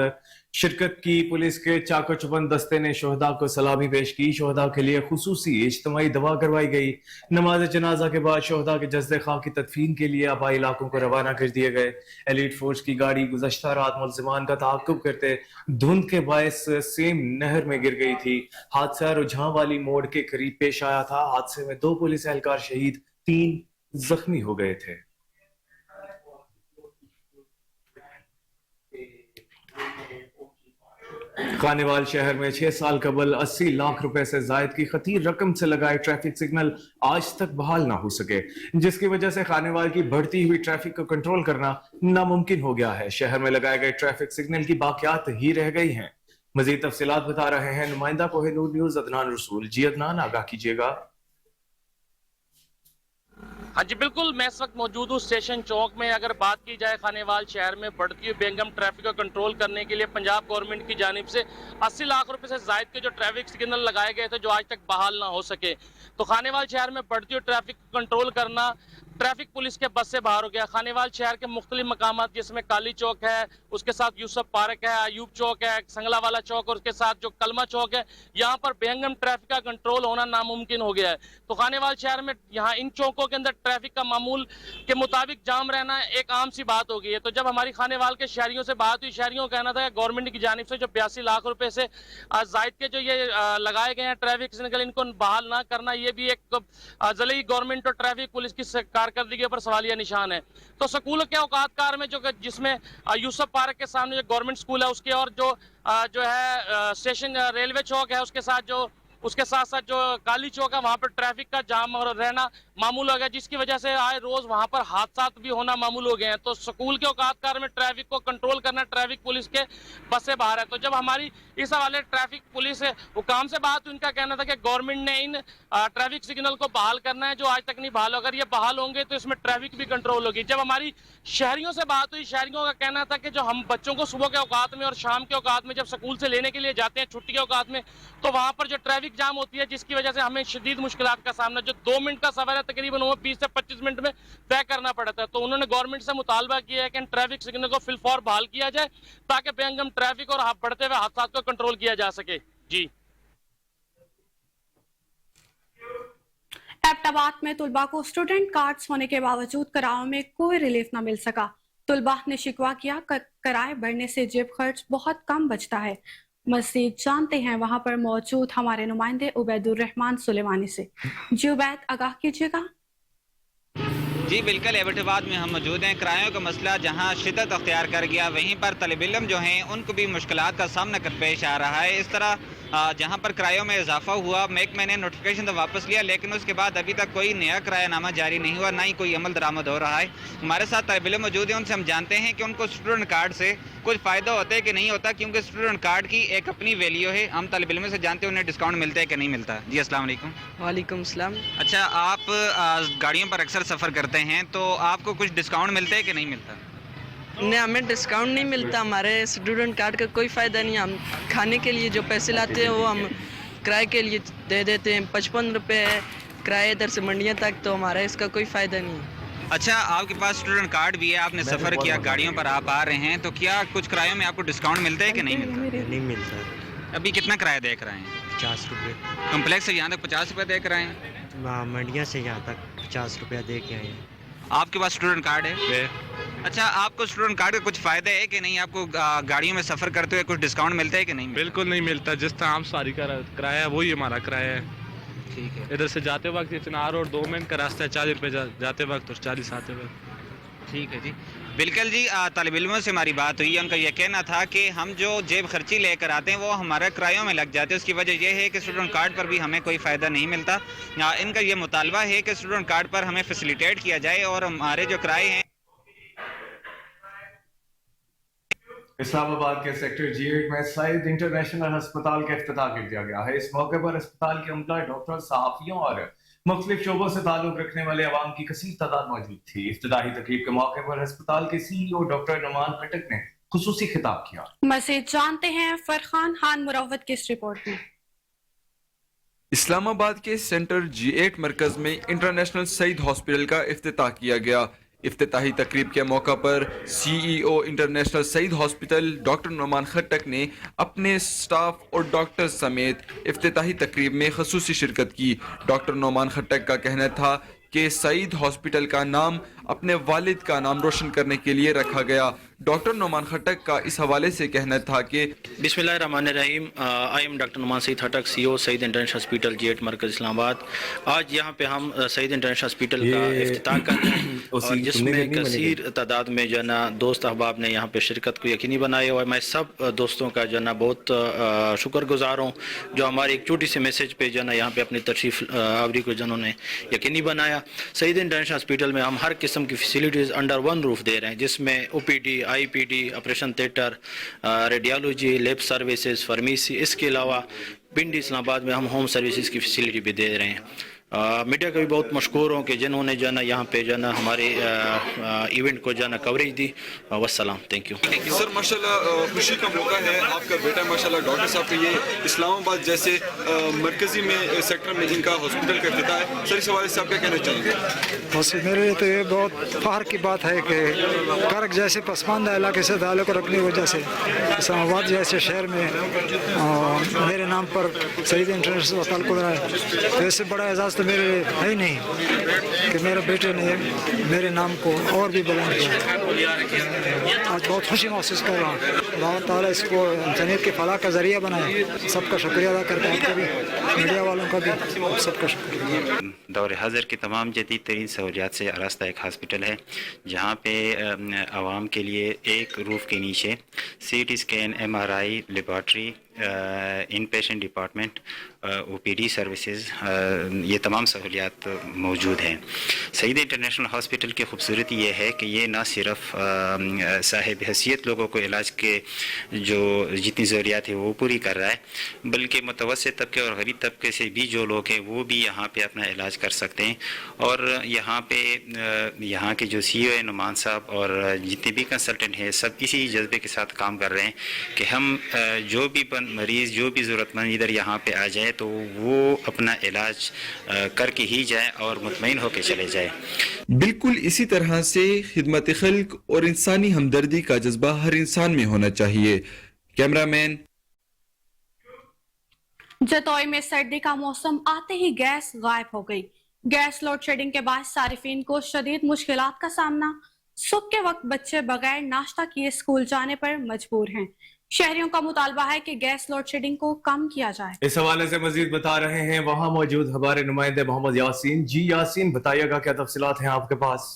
[SPEAKER 1] शिरकत की। पुलिस के चाको चुबंद दस्ते ने शोहदा को सलामी पेश की। शोहदा के लिए खुसूसी इज्तिमाई दवा करवाई गई। नमाज जनाजा के बाद शोहदा के जज्दे खां की तदफीन के लिए आबाई इलाकों को रवाना कर दिए गए। एलीट फोर्स की गाड़ी गुज़श्ता रात मुल्जिमान का ताक़ुब करते धुंध के बायस सेम नहर में गिर गई थी। हादसा रुझान वाली मोड़ के करीब पेश आया था। हादसे में 2 पुलिस एहलकार शहीद, 3 जख्मी हो गए थे। खानेवाल शहर में 6 साल कबल 80 लाख रुपए से जायद की खतीर रकम से लगाए ट्रैफिक सिग्नल आज तक बहाल ना हो सके, जिसकी वजह से खानेवाल की बढ़ती हुई ट्रैफिक को कंट्रोल करना नामुमकिन हो गया है। शहर में लगाए गए ट्रैफिक सिग्नल की बाकियात ही रह गई हैं। मजीद तफसीलात बता रहे हैं नुमाइंदा कोहिनूर न्यूज अदनान रसूल। जी अदनान, आगाह कीजिएगा।
[SPEAKER 3] हाँ जी बिल्कुल, मैं इस वक्त मौजूद हूँ स्टेशन चौक में। अगर बात की जाए खानेवाल शहर में बढ़ती हुई बेगम ट्रैफिक को कंट्रोल करने के लिए पंजाब गवर्नमेंट की जानिब से 80 लाख रुपए से जायद के जो ट्रैफिक सिग्नल लगाए गए थे, जो आज तक बहाल ना हो सके, तो खानेवाल शहर में बढ़ती हुई ट्रैफिक को कंट्रोल करना ट्रैफिक पुलिस के बस से बाहर हो गया। खानेवाल शहर के मुख्तलिफ मकामात जिसमें काली चौक है, उसके साथ यूसुफ पार्क है, अयूब चौक है, संगला वाला चौक और उसके साथ जो कलमा चौक है, यहाँ पर बेहंगम ट्रैफिक का कंट्रोल होना नामुमकिन हो गया है। तो खानेवाल शहर में यहाँ इन चौकों के अंदर ट्रैफिक का मामूल के मुताबिक जाम रहना एक आम सी बात हो गई है। तो जब हमारी खानेवाल के शहरियों से बात हुई, शहरियों का कहना था कि गवर्नमेंट की जानिब से जो 82 लाख रुपए से जायद के जो ये लगाए गए हैं ट्रैफिक सिग्नल, इनको बहाल ना करना, ये भी एक जली गवर्नमेंट और ट्रैफिक पुलिस की कारकर्दगी पर सवालिया निशान है। तो स्कूल के औकात कार में जिसमें यूसुफ पार्क के सामने जो गवर्नमेंट स्कूल है उसके और जो है स्टेशन रेलवे चौक है उसके साथ साथ जो काली चौक है, वहां पर ट्रैफिक का जाम और रहना मामूल हो गया, जिसकी वजह से आए रोज वहां पर हादसा भी होना मामूल हो गए हैं। तो स्कूल के औकातकार में ट्रैफिक को कंट्रोल करना ट्रैफिक पुलिस के बस से बाहर है। तो जब हमारी इस हवाले ट्रैफिक पुलिस हुकाम से बात, उनका कहना था कि गवर्नमेंट ने इन ट्रैफिक सिग्नल को बहाल करना है जो आज तक नहीं बहाल। अगर ये बहाल होंगे तो इसमें ट्रैफिक भी कंट्रोल होगी। जब हमारी शहरियों से बात हुई, शहरियों का कहना था कि जो हम बच्चों को सुबह के औकात में और शाम के औकात में जब स्कूल से लेने के लिए जाते हैं छुट्टी के औकात में, तो वहां पर जो ट्रैफिक जाम होती है, जिसकी वजह से हमें शदीद मुश्किलात का सामना, जो 2 मिनट का सफर है तकरीबन वो 20 से 25 मिनट में तय करना पड़ता है। तो उन्होंने गवर्नमेंट से मुतालबा किया है कि ट्रैफिक सिग्नल को फिलफौर बहाल किया जाए ताकि बेहंगम ट्रैफिक और बढ़ते हुए हादसा को कंट्रोल किया जा सके। जी।
[SPEAKER 2] एबटाबाद में तुलबा को स्टूडेंट कार्ड्स होने के बावजूद किरायों में कोई रिलीफ न मिल सका। तुलबा ने शिकवा किया किराए बढ़ने से जेब खर्च बहुत कम बचता है। मज़ीद जानते हैं वहां पर मौजूद हमारे नुमाइंदे उबैदुर रहमान सुलेमानी से। जी उबैद, आगाह कीजिएगा।
[SPEAKER 4] जी बिल्कुल, एबटाबाद में हम मौजूद हैं। किरायों का मसला जहां शिद्दत अख्तियार कर गया, वहीं पर तलब इल्म जो हैं उनको भी मुश्किलात का सामना कर पेश आ रहा है। इस तरह जहां पर किरायों में इजाफा हुआ, महकमे ने नोटिफिकेशन तो वापस लिया, लेकिन उसके बाद अभी तक कोई नया किरायानामा जारी नहीं हुआ, ना ही कोई अमल दरामद हो रहा है। हमारे साथ तलब इल्म मौजूद हैं, उनसे हम जानते हैं कि उनको स्टूडेंट कार्ड से कुछ फ़ायदा होता है कि नहीं होता, क्योंकि स्टूडेंट कार्ड की एक अपनी वैल्यू है। हम तलब इल्म से जानते हैं उन्हें डिस्काउंट मिलता है कि नहीं मिलता। जी अस्सलाम वालेकुम।
[SPEAKER 5] वालेकुम सलाम।
[SPEAKER 4] अच्छा, आप गाड़ियों पर अक्सर सफ़र करते हैं, तो आपको कुछ डिस्काउंट मिलता है कि नहीं मिलता?
[SPEAKER 5] नहीं, हमें डिस्काउंट नहीं मिलता। हमारे स्टूडेंट कार्ड का कोई फ़ायदा नहीं। हम खाने के लिए जो पैसे लाते हैं वो हम किराए के लिए दे देते हैं। 55 रुपये है किराए इधर से मंडियाँ तक, तो हमारा इसका कोई फ़ायदा नहीं है।
[SPEAKER 4] اچھا آپ کے پاس اسٹوڈنٹ کارڈ بھی ہے, آپ نے سفر کیا, گاڑیوں پر آپ آ رہے ہیں, تو کیا کچھ کرایوں میں آپ کو ڈسکاؤنٹ ملتا ہے کہ نہیں ملتا؟
[SPEAKER 6] نہیں ملتا.
[SPEAKER 4] ابھی کتنا کرایہ دیکھ رہے ہیں؟
[SPEAKER 6] 50 روپے.
[SPEAKER 4] کمپلیکس سے یہاں تک 50 روپے دیکھ رہے ہیں؟
[SPEAKER 6] منڈیا سے یہاں تک 50 روپیہ دے کے آئے ہیں.
[SPEAKER 4] آپ کے پاس اسٹوڈنٹ کارڈ ہے؟ اچھا آپ کو اسٹوڈنٹ کارڈ کا کچھ فائدہ ہے کہ نہیں؟ آپ کو گاڑیوں میں سفر کرتے ہوئے کچھ ڈسکاؤنٹ ملتا ہے کہ نہیں؟
[SPEAKER 7] بالکل نہیں ملتا. جس طرح عام سواری کا کرایہ ہے وہی ہمارا کرایہ ہے.
[SPEAKER 4] ٹھیک ہے.
[SPEAKER 7] ادھر سے جاتے وقت یہ چنار اور 2 منٹ کا راستہ ہے, 40 روپے جاتے وقت اور 40 آتے وقت.
[SPEAKER 4] ٹھیک ہے جی. بالکل جی, طالب علموں سے ہماری بات ہوئی ہے, ان کا یہ کہنا تھا کہ ہم جو جیب خرچی لے کر آتے ہیں وہ ہمارے کرایوں میں لگ جاتے ہیں. اس کی وجہ یہ ہے کہ اسٹوڈنٹ کارڈ پر بھی ہمیں کوئی فائدہ نہیں ملتا. ان کا یہ مطالبہ ہے کہ اسٹوڈنٹ کارڈ پر ہمیں فیسیلیٹیٹ کیا جائے اور ہمارے جو کرائے ہیں.
[SPEAKER 1] اسلام آباد کے سیکٹر G8 میں سعید انٹرنیشنل ہسپتال کا افتتاح کر دیا گیا ہے. اس موقع پر ہسپتال کے عملہ, ڈاکٹر, صحافیوں اور مختلف شعبوں سے تعلق رکھنے والے عوام کی کثیر تعداد موجود تھی. افتتاحی تقریب کے موقع پر ہسپتال کے CEO ڈاکٹر نعمان خٹک نے خصوصی خطاب کیا.
[SPEAKER 2] مزید جانتے ہیں فرخان خان مروت کی اس رپورٹ میں.
[SPEAKER 8] اسلام آباد کے سینٹر G8 مرکز میں انٹرنیشنل سعید ہاسپٹل کا افتتاح کیا گیا. افتتاحی تقریب کے موقع پر CEO انٹرنیشنل سعید ہاسپٹل ڈاکٹر نعمان خٹک نے اپنے سٹاف اور ڈاکٹر سمیت افتتاحی تقریب میں خصوصی شرکت کی. ڈاکٹر نعمان خٹک کا کہنا تھا کہ سعید ہاسپٹل کا نام اپنے والد کا نام روشن کرنے کے لیے رکھا گیا. ڈاکٹر نعمان خٹک کا اس حوالے سے کہنا تھا کہ
[SPEAKER 9] بسم اللہ الرحمن الرحیم. I am doctor Noman Saeed Khattak, CEO Saeed international hospital G8 Markaz اسلام آباد. آج یہاں پہ ہم سعید انٹرنیشنل ہاسپٹل کا افتتاح کر رہے ہیں اور جس میں کثیر تعداد میں جو ہے نا دوست احباب نے یہاں پہ شرکت کو یقینی بنایا. اور میں سب دوستوں کا جو ہے نا بہت شکر گزار ہوں جو ہمارے ایک چھوٹی سی میسیج پہ جو ہے نا یہاں پہ اپنی تشریف آوری کو جنہوں نے یقینی بنایا. سعید انٹرنیشنل ہاسپٹل میں ہم ہر قسم کی فیسلٹیز انڈر ون روف دے رہے ہیں, جس میں OPD, IPD, operation theatre, radiology, lab services, pharmacy. اس کے علاوہ پنڈی اسلام آباد میں ہم ہوم سروسز کی فیسلٹی بھی دے رہے ہیں. میڈیا کا بھی بہت مشکور ہوں کہ جنہوں نے جو ہے نا یہاں پہ جو ہے نا ہمارے ایونٹ کو جو ہے نا کوریج دی. والسلام. Thank you.
[SPEAKER 8] سر ماشاءاللہ خوشی کا موقع ہے, آپ کا بیٹا ماشاءاللہ ڈاکٹر صاحب کا یہ اسلام آباد جیسے مرکزی میں سیکٹر میں جن کا ہاسپٹل کا افتتاح ہے, سر اس حوالے سے آپ کیا کہنا چاہیں گے؟
[SPEAKER 10] بس میرے لیے تو یہ بہت فخر کی بات ہے کہ کرک جیسے پسماندہ علاقے سے تعلق رکھنے کی وجہ سے اسلام آباد جیسے شہر میں میرے نام پر سعید انٹرنیشنل ہسپتال کھل رہا ہے. تو اس سے بڑا اعزاز تو میرے لیے ہے ہی نہیں کہ میرے بیٹے نے میرے نام کو اور بھی بلند کیا. آج بہت خوشی محسوس کر رہا ہوں. اللہ تعالیٰ اس کو انسانیت کے فلاح کا ذریعہ بنائے. سب کا شکریہ ادا کرتا ہوں, آپ کا بھی, میڈیا والوں کا بھی, سب کا شکریہ.
[SPEAKER 11] دور حاضر کی تمام جدید ترین سہولیات سے آراستہ ایک ہاسپٹل ہے جہاں پہ عوام کے لیے ایک روف کے نیچے CT scan, MRI, laboratory, in patient department, OPD services, یہ تمام سہولیات موجود ہیں. سعید انٹرنیشنل ہاسپٹل کی خوبصورتی یہ ہے کہ یہ نہ صرف صاحب حیثیت لوگوں کو علاج کے جو جتنی ضروریات ہیں وہ پوری کر رہا ہے, بلکہ متوسط طبقے اور غریب طبقے سے بھی جو لوگ ہیں وہ بھی یہاں پہ اپنا علاج کر سکتے ہیں. اور یہاں پہ یہاں کے جو CEO ہیں نعمان صاحب اور جتنے بھی کنسلٹنٹ ہیں سب اسی جذبے کے ساتھ کام کر رہے ہیں کہ ہم جو بھی مریض جو بھی ضرورت مند ادھر یہاں پہ آ جائے تو وہ اپنا علاج کر کے ہی جائے اور مطمئن ہو کے چلے جائے.
[SPEAKER 8] بالکل اسی طرح سے خدمت خلق اور انسانی ہمدردی کا جذبہ ہر انسان میں ہونا چاہیے. کیمرہ مین.
[SPEAKER 2] جتوئی میں سردی کا موسم آتے ہی گیس غائب ہو گئی. گیس لوڈ شیڈنگ کے بعد صارفین کو شدید مشکلات کا سامنا. صبح کے وقت بچے بغیر ناشتہ کیے اسکول جانے پر مجبور ہیں. شہریوں کا مطالبہ ہے کہ گیس لوڈ شیڈنگ کو کم کیا جائے.
[SPEAKER 1] اس حوالے سے مزید بتا رہے ہیں وہاں موجود ہمارے نمائندے محمد یاسین. جی یاسین, بتائیے گا کیا تفصیلات ہیں آپ کے پاس؟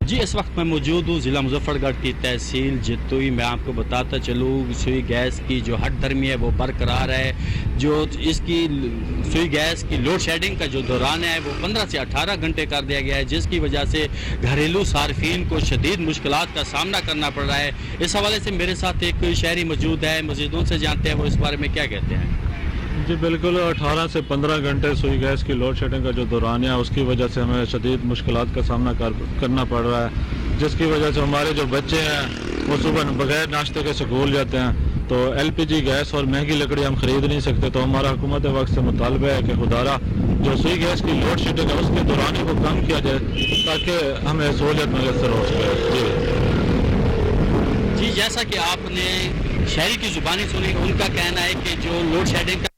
[SPEAKER 12] جی اس وقت میں موجود ہوں ضلع مظفر گڑھ کی تحصیل جتوئی میں. آپ کو بتاتا چلوں سوئی گیس کی جو ہٹ درمی ہے وہ برقرار ہے. جو اس کی سوئی گیس کی لوڈ شیڈنگ کا جو دوران ہے وہ 15 سے 18 گھنٹے کر دیا گیا ہے, جس کی وجہ سے گھریلو صارفین کو شدید مشکلات کا سامنا کرنا پڑ رہا ہے. اس حوالے سے میرے ساتھ ایک شہری موجود ہے, مزید ان سے جانتے ہیں وہ اس بارے میں کیا کہتے ہیں.
[SPEAKER 7] جی بالکل 18 سے 15 گھنٹے سوئی گیس کی لوڈ شیڈنگ کا جو دوران ہے اس کی وجہ سے ہمیں شدید مشکلات کا سامنا کرنا پڑ رہا ہے, جس کی وجہ سے ہمارے جو بچے ہیں وہ صبح بغیر ناشتے کے اسکول جاتے ہیں. तो LPG गैस और महंगी लकड़ी हम खरीद नहीं सकते, तो हमारा हुकूमत वक्त से मुतालबा है कि खुदारा जो सुई गैस की लोड शेडिंग है उसके दौरान को कम किया जाए ताकि हमें सहूलियत मैसर हो सके।
[SPEAKER 12] जी जैसा कि आपने शहरी की जुबानी सुनी, उनका कहना है कि जो लोड शेडिंग का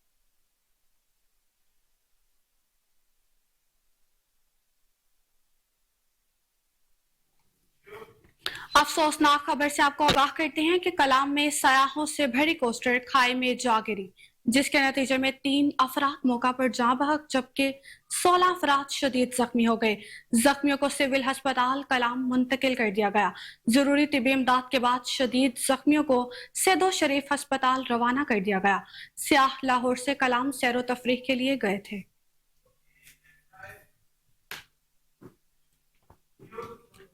[SPEAKER 2] अफसोसनाक खबर से आपको आगाह करते हैं कि कलाम में सयाहों से भरी कोस्टर खाई में जा गिरी, जिसके नतीजे में 3 अफराद मौका पर जाँ बहक जबकि 16 अफराद शदीद जख्मी हो गए। जख्मियों को सिविल अस्पताल कलाम मुंतकिल कर दिया गया। जरूरी तिबी इमदाद के बाद शदीद जख्मियों को सैदो शरीफ अस्पताल रवाना कर दिया गया। सियाह लाहौर से कलाम सैरो तफरीह के लिए गए थे।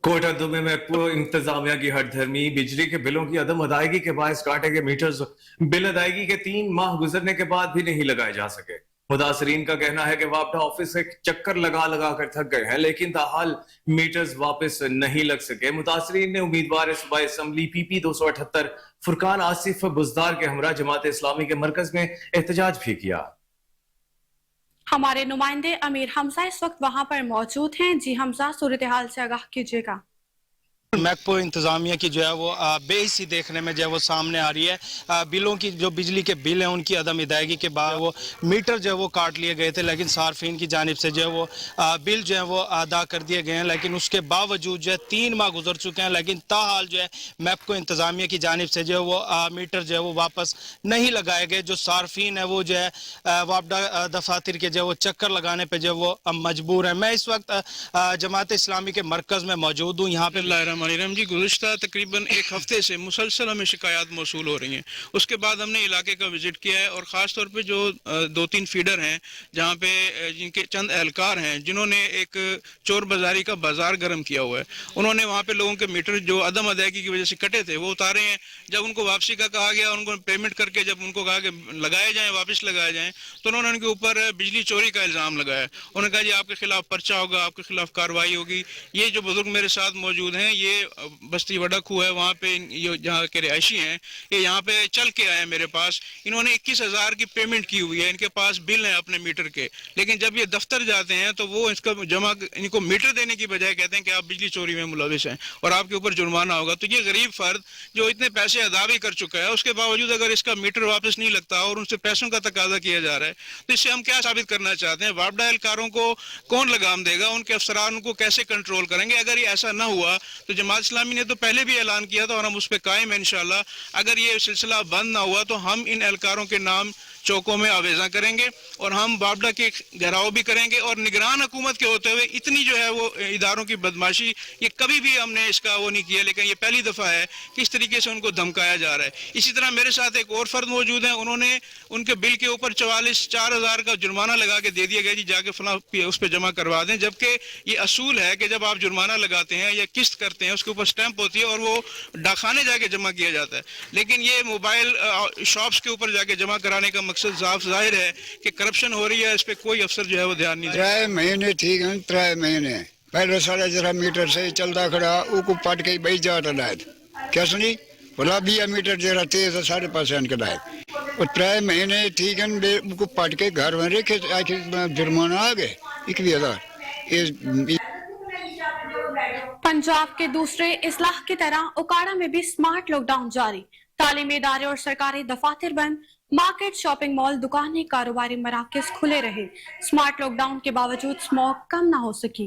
[SPEAKER 1] कोटा दुबे में इंतजामिया की हठधर्मी, बिजली के बिलों की अदम अदायगी के बायस काटे गए मीटर्स बिल अदायगी के 3 माह गुजरने के बाद भी नहीं लगाए जा सके। मुतासरीन का कहना है कि वापडा ऑफिस से चक्कर लगा लगा कर थक गए हैं, लेकिन ताहाल मीटर्स वापस नहीं लग सके। मुतासरीन ने उम्मीदवार सूबाई असम्बली PP 278 फुरकान आसिफ बुजदार के हमरा जमात इस्लामी के मरकज में एहतजाज भी किया।
[SPEAKER 2] हमारे नुमाइंदे अमीर हमजा इस वक्त वहां पर मौजूद हैं। जी हमजा, सूरत हाल से आगाह कीजिएगा।
[SPEAKER 13] मैकपो इंतज़ामिया की जो है वो बेहिसी देखने में जो है वो सामने आ रही है। बिलों की जो बिजली के बिल हैं उनकी अदम अदायगी के बाद वो मीटर जो है वो काट लिए गए थे, लेकिन सार्फिन की जानिब से जो है वो बिल जो है वो अदा कर दिए गए हैं। लेकिन उसके बावजूद जो है 3 माह गुजर चुके हैं, लेकिन ताहाल जो है मैकपो इंतज़ामिया की जानिब से जो है वो मीटर जो है वो वापस नहीं लगाए गए। जो सार्फिन है वो जो है वापडा दफातर के जो है वो चक्कर लगाने पर जो है वो मजबूर है। मैं इस वक्त जमात इस्लामी के मरकज़ में मौजूद हूँ। यहाँ पर
[SPEAKER 14] मनीरम जी, गुज़िश्ता तकरीबन 1 हफ्ते से मुसलसल हमें शिकायत मौसूल हो रही हैं। उसके बाद हमने इलाके का विजिट किया है और ख़ास तौर पे जो 2-3 फीडर हैं जहाँ पे जिनके चंद एहलकार हैं जिन्होंने एक चोर बाजारी का बाजार गर्म किया हुआ है, उन्होंने वहाँ पे लोगों के मीटर जो अदम अदायगी की वजह से कटे थे वो उतारे हैं। जब उनको वापसी का कहा गया, उनको पेमेंट करके जब उनको कहा कि लगाए जाएँ, वापस लगाए जाएँ, तो उन्होंने उनके ऊपर बिजली चोरी का इल्ज़ाम लगाया। उन्होंने कहा जी आपके खिलाफ पर्चा होगा, आपके खिलाफ कार्रवाई होगी। ये जो बुजुर्ग मेरे साथ मौजूद हैं, ये बस्ती वडकू है, वहाँ पे ये जहाँ के रिहायशी हैं, ये यहाँ पे चल के आए मेरे पास। इन्होंने 21,000 की पेमेंट की हुई है, इनके पास बिल है अपने मीटर के, लेकिन जब ये दफ्तर जाते हैं तो वो इसका जमा इनको मीटर देने की बजाय कहते हैं कि आप बिजली चोरी में मुलविस हैं और आपके ऊपर जुर्माना होगा। तो ये गरीब फर्द जो इतने पैसे अदा भी कर चुका है, उसके बावजूद अगर इसका मीटर वापस नहीं लगता और उनसे पैसों का तकाजा किया जा रहा है, तो इससे हम क्या साबित करना चाहते हैं? वापडा एहलकारों को कौन लगाम देगा? उनके अफसरान को कैसे कंट्रोल करेंगे? अगर ये ऐसा ना हुआ तो जमात इस्लामी ने तो पहले भी ऐलान किया था और हम उस पर कायम हैं इंशाल्लाह। अगर ये सिलसिला बंद ना हुआ तो हम इन एहलकारों के नाम चौकों में आवेजा करेंगे और हम वापडा के घेराव भी करेंगे। और निगरान हुकूमत के होते हुए इतनी जो है वो इदारों की बदमाशी ये कभी भी हमने इसका वो नहीं किया, लेकिन ये पहली दफ़ा है कि इस तरीके से उनको धमकाया जा रहा है। इसी तरह मेरे साथ एक और फर्द मौजूद है, उन्होंने उनके बिल के ऊपर 44,000 का जुर्माना लगा के दे दिया गया जी जाके फला उस पर जमा करवा दें, जबकि ये असूल है कि जब आप जुर्माना लगाते हैं या किस्त करते हैं उसके ऊपर स्टैंप होती है और वो डाकखाने जाके जमा किया जाता है। लेकिन ये मोबाइल शॉप्स के ऊपर जाके जमा कराने का मकसद साफ जाहिर है कि करप्शन हो रही है। इस पे कोई अफसर जो है वो ध्यान नहीं दे।
[SPEAKER 15] 3 महीने ठीक है, 3 महीने पहले साढ़े जरा मीटर से चलता खड़ा उको पट के बई जा रहा है क्या सुनी बोला 20 मीटर जरा तेज 5.5 का लायक और 3 महीने ठीक है उनको पट के घर में रखे आखिर जुर्माना आ गए 21,000।
[SPEAKER 2] पंजाब के दूसरे इस्लाह की तरह उकाड़ा में भी स्मार्ट लॉकडाउन जारी। तालीमी इदारे और सरकारी दफातर बंद, मार्केट, शॉपिंग मॉल, दुकानें, कारोबारी मराकज खुले रहे। स्मार्ट लॉकडाउन के बावजूद स्मॉग कम ना हो सकी।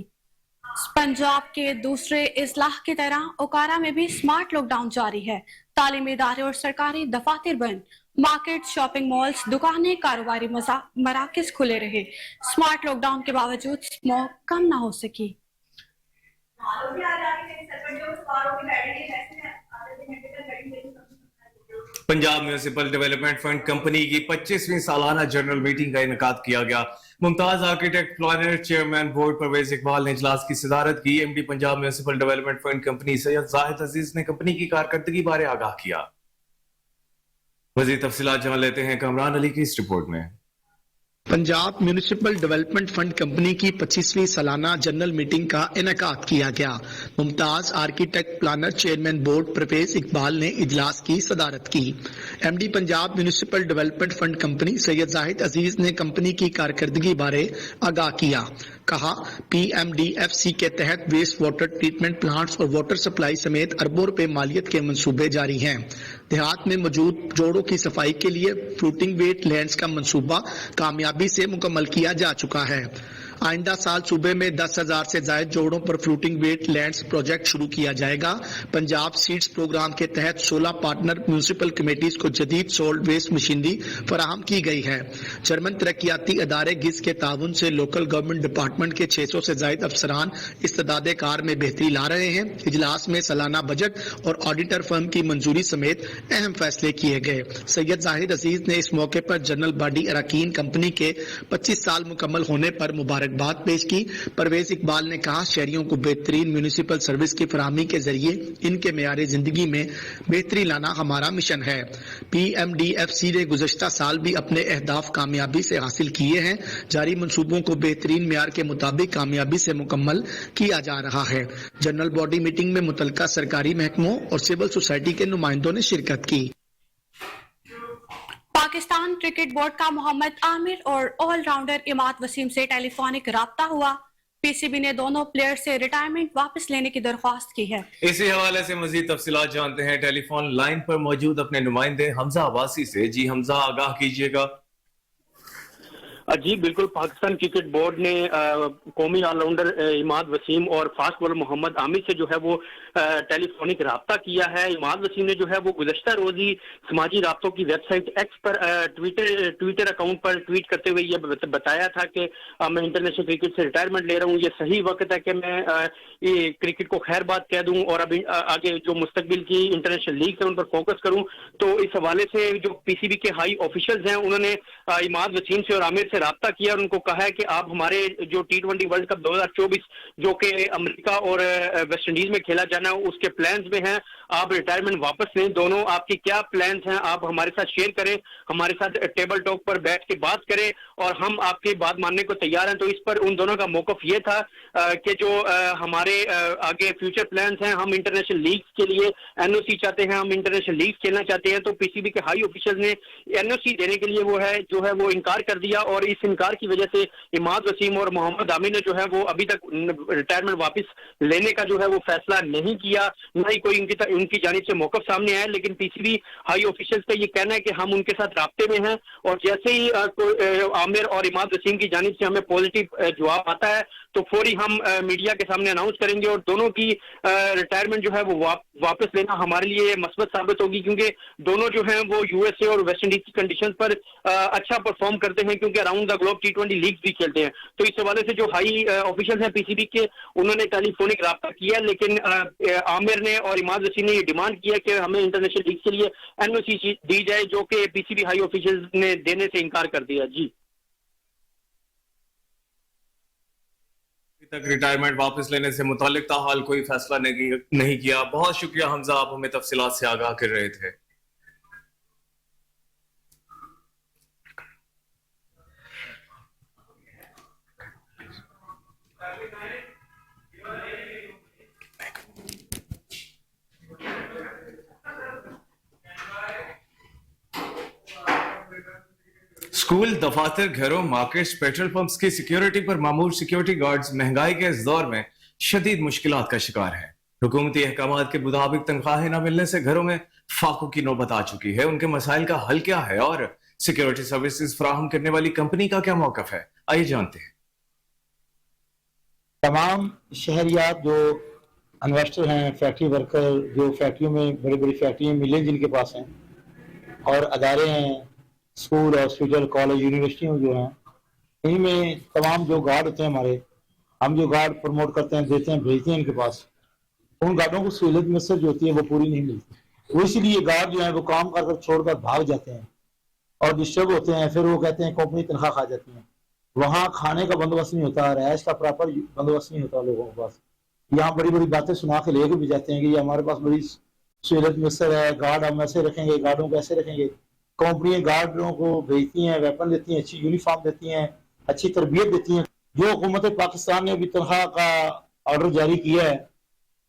[SPEAKER 2] पंजाब के दूसरे इस्लाह की तरह उकाड़ा में भी स्मार्ट लॉकडाउन जारी है। तालीमी इदारे और सरकारी दफातर बंद, मार्केट, शॉपिंग मॉल्स, दुकानें, कारोबारी मराकज खुले रहे। स्मार्ट लॉकडाउन के बावजूद स्मॉग कम ना हो सकी।
[SPEAKER 1] Punjab municipal development fund company की 25वीं सालाना जनरल मीटिंग का इनेकाद किया गया। Mumtaz architect planner chairman board Pervaiz Iqbal ने इजलास की सदारत की। MD Punjab municipal development fund company Syed Zahid Aziz ने कंपनी की कारकर्दगी बारे आगाह किया। मजीद तफसीलात जान लेते हैं कमरान अली की इस रिपोर्ट में।
[SPEAKER 16] Punjab municipal development fund company की 25वीं सालाना जनरल मीटिंग का इनेकाद किया गया। Mumtaz architect planner chairman board Pervaiz Iqbal ने इजलास की सदारत की। MD Punjab municipal development fund company Syed Zahid Aziz ने कंपनी की कारकर्दगी बारे आगाह किया। कहा, PMDFC के तहत वेस्ट वाटर ट्रीटमेंट प्लांट्स और वाटर सप्लाई समेत अरबों रुपए मालियत के मंसूबे जारी हैं। देहात में मौजूद जोड़ों की सफाई के लिए फ्लोटिंग वेट लैंड्स का मंसूबा कामयाबी से मुकम्मल किया जा चुका है। आइंदा साल सूबे में 10,000 से ज्यादा जोड़ों पर फ्लोटिंग वेट लैंड्स प्रोजेक्ट शुरू किया जाएगा। पंजाब सीड्स प्रोग्राम के तहत 16 पार्टनर म्यूनिसिपल कमेटीज को जदीद सोल्ड वेस्ट मशीनरी फराहम की गई है। जर्मन तरक्याती अदारे गिस के ताउन से लोकल गवर्नमेंट डिपार्टमेंट के 600 से ज्यादा अफसरान इस्तेदादे कार में बेहतरी ला रहे हैं। इजलास में सालाना बजट और ऑडिटर फर्म की मंजूरी समेत अहम फैसले किए गए। सैयद जाहिद अजीज ने इस मौके पर जनरल बॉडी अरकान कंपनी के 25 साल मुकम्मल होने पर मुबारकबाद पेश की। परवेज इकबाल ने कहा, शहरियों को बेहतरीन म्यूनिसिपल सर्विस की फराहमी के जरिए इनके मेयारे जिंदगी में बेहतरी लाना हमारा मिशन है। PMDFC ने गुज़श्ता साल भी अपने अहदाफ कामयाबी से हासिल किए हैं। जारी मंसूबों को बेहतरीन मेयार के मुताबिक कामयाबी से मुकम्मल किया जा रहा है। जनरल बॉडी मीटिंग में मुतल्लिका सरकारी महकमों और सिविल सोसाइटी के नुमाइंदों ने शिरकत की।
[SPEAKER 2] पाकिस्तान क्रिकेट बोर्ड का मोहम्मद आमिर और ऑलराउंडर इमाद वसीम से टेलीफोनिक राब्ता हुआ। PCB ने दोनों प्लेयर से रिटायरमेंट वापस लेने की दरख्वास्त की है।
[SPEAKER 1] इसी हवाले से मजीद तफसीलात जानते हैं टेलीफोन लाइन पर मौजूद अपने नुमाइंदे हमजा अब्बासी से। जी हमजा, आगाह कीजिएगा।
[SPEAKER 17] जी बिल्कुल, पाकिस्तान क्रिकेट बोर्ड ने कौमी ऑलराउंडर इमाद वसीम और फास्ट बॉलर मोहम्मद आमिर से जो है वो टेलीफोनिक राब्ता किया है। इमाद वसीम ने जो है वो गुज़श्ता रोज ही समाजी राब्तों की वेबसाइट एक्स पर ट्विटर अकाउंट पर ट्वीट करते हुए ये बताया था कि मैं इंटरनेशनल क्रिकेट से रिटायरमेंट ले रहा हूँ। ये सही वक्त है कि मैं ये क्रिकेट को खैर बात कह दूं और अभी आगे जो मुस्तकबिल की इंटरनेशनल लीग है उन पर फोकस करूं। तो इस हवाले से जो PCB के हाई ऑफिशियल्स हैं उन्होंने इमाद वसीम से और आमिर से राब्ता किया और उनको कहा है कि आप हमारे जो T20 वर्ल्ड कप 2024 जो कि अमेरिका और वेस्ट इंडीज में खेला जाना है उसके प्लान्स में हैं, आप रिटायरमेंट वापस लें। दोनों आपकी क्या प्लान्स हैं आप हमारे साथ शेयर करें, हमारे साथ टेबल टॉक पर बैठ के बात करें और हम आपकी बात मानने को तैयार हैं। तो इस पर उन दोनों का मौक़िफ़ ये था कि जो हमारे आगे फ्यूचर प्लान्स हैं, हम इंटरनेशनल लीग के लिए NOC चाहते हैं, हम इंटरनेशनल लीग खेलना चाहते हैं। तो PCB के हाई ऑफिशियल ने NOC देने के लिए वो इनकार कर दिया और इस इनकार की वजह से इमाद वसीम और मोहम्मद आमिर ने जो है वो अभी तक रिटायरमेंट वापस लेने का जो है वो फैसला नहीं किया, न ही कोई उनकी जानिब से मौक़िफ़ सामने आया। लेकिन PCB हाई ऑफिशियल्स का ये कहना है कि हम उनके साथ राब्ते में हैं और जैसे ही आमिर और इमाद वसीम की जानिब से हमें पॉजिटिव जवाब आता है तो फौरी हम मीडिया के सामने अनाउंस करेंगे और दोनों की रिटायरमेंट जो है वो वापस लेना हमारे लिए मस्बत साबित होगी, क्योंकि दोनों जो हैं वो USA और वेस्ट इंडीज की कंडीशन पर अच्छा परफॉर्म करते हैं, क्योंकि around the globe T20 league भी खेलते हैं। तो इस हवाले से जो हाई ऑफिशियल हैं PCB के उन्होंने टेलीफोनिक राब्ता किया, लेकिन आमिर ने और इमाद वसीम ने ये डिमांड किया कि हमें इंटरनेशनल लीग के लिए NOC दी जाए, जो कि PCB हाई ऑफिशियल ने देने से इनकार कर दिया। जी
[SPEAKER 1] तक रिटायरमेंट वापस लेने से मुतालिक ताहाल कोई फैसला नहीं किया। बहुत शुक्रिया हमजा, आप हमें तफसीलात से आगाह कर रहे थे। स्कूल, दफातर, घरों, मार्केट्स, पेट्रोल पंप्स की सिक्योरिटी पर मामूल सिक्योरिटी गार्ड्स महंगाई के इस दौर में शदीद मुश्किलात का शिकार है। हुकूमती अहकामात के मुताबिक तनख्वाहें न मिलने से घरों में फाकों की नौबत आ चुकी है। उनके मसाइल का हल क्या है और सिक्योरिटी सर्विसेज फराहम करने वाली कंपनी का क्या मौक़िफ़ है, आइए जानते हैं।
[SPEAKER 18] तमाम शहरियात जो इन्वेस्टर हैं, फैक्ट्री वर्कर जो फैक्ट्रियों में बड़ी बड़ी फैक्ट्रियाँ मिलें जिनके पास हैं और अदारे हैं, स्कूल, हॉस्पिटल, कॉलेज, यूनिवर्सिटियों जो हैं, इनमें तमाम जो गार्ड होते हैं हमारे, हम जो गार्ड प्रमोट करते हैं, देते हैं, भेजते हैं इनके पास, उन गार्डों को सहूलियत मैसर जो होती है वो पूरी नहीं मिलती। वो इसलिए गार्ड जो है वो काम कर छोड़कर भाग जाते हैं और डिस्टर्ब होते हैं। फिर वो कहते हैं कंपनी तनख्वाह खा जाती है। वहाँ खाने का बंदोबस्त नहीं होता, रहायश का प्रॉपर बंदोबस्त नहीं होता लोगों के पास। यहाँ बड़ी बड़ी बातें सुना के लेके भी जाते हैं कि ये हमारे पास बड़ी सहूलियत मैसर है, गार्ड हम ऐसे रखेंगे, गार्डों को ऐसे रखेंगे। कंपनियां गार्डों को भेजती हैं, वेपन देती हैं, अच्छी यूनिफॉर्म देती हैं, अच्छी तरबियत देती हैं। जो हुकूमत पाकिस्तान ने अभी तनख्वाह का ऑर्डर जारी किया है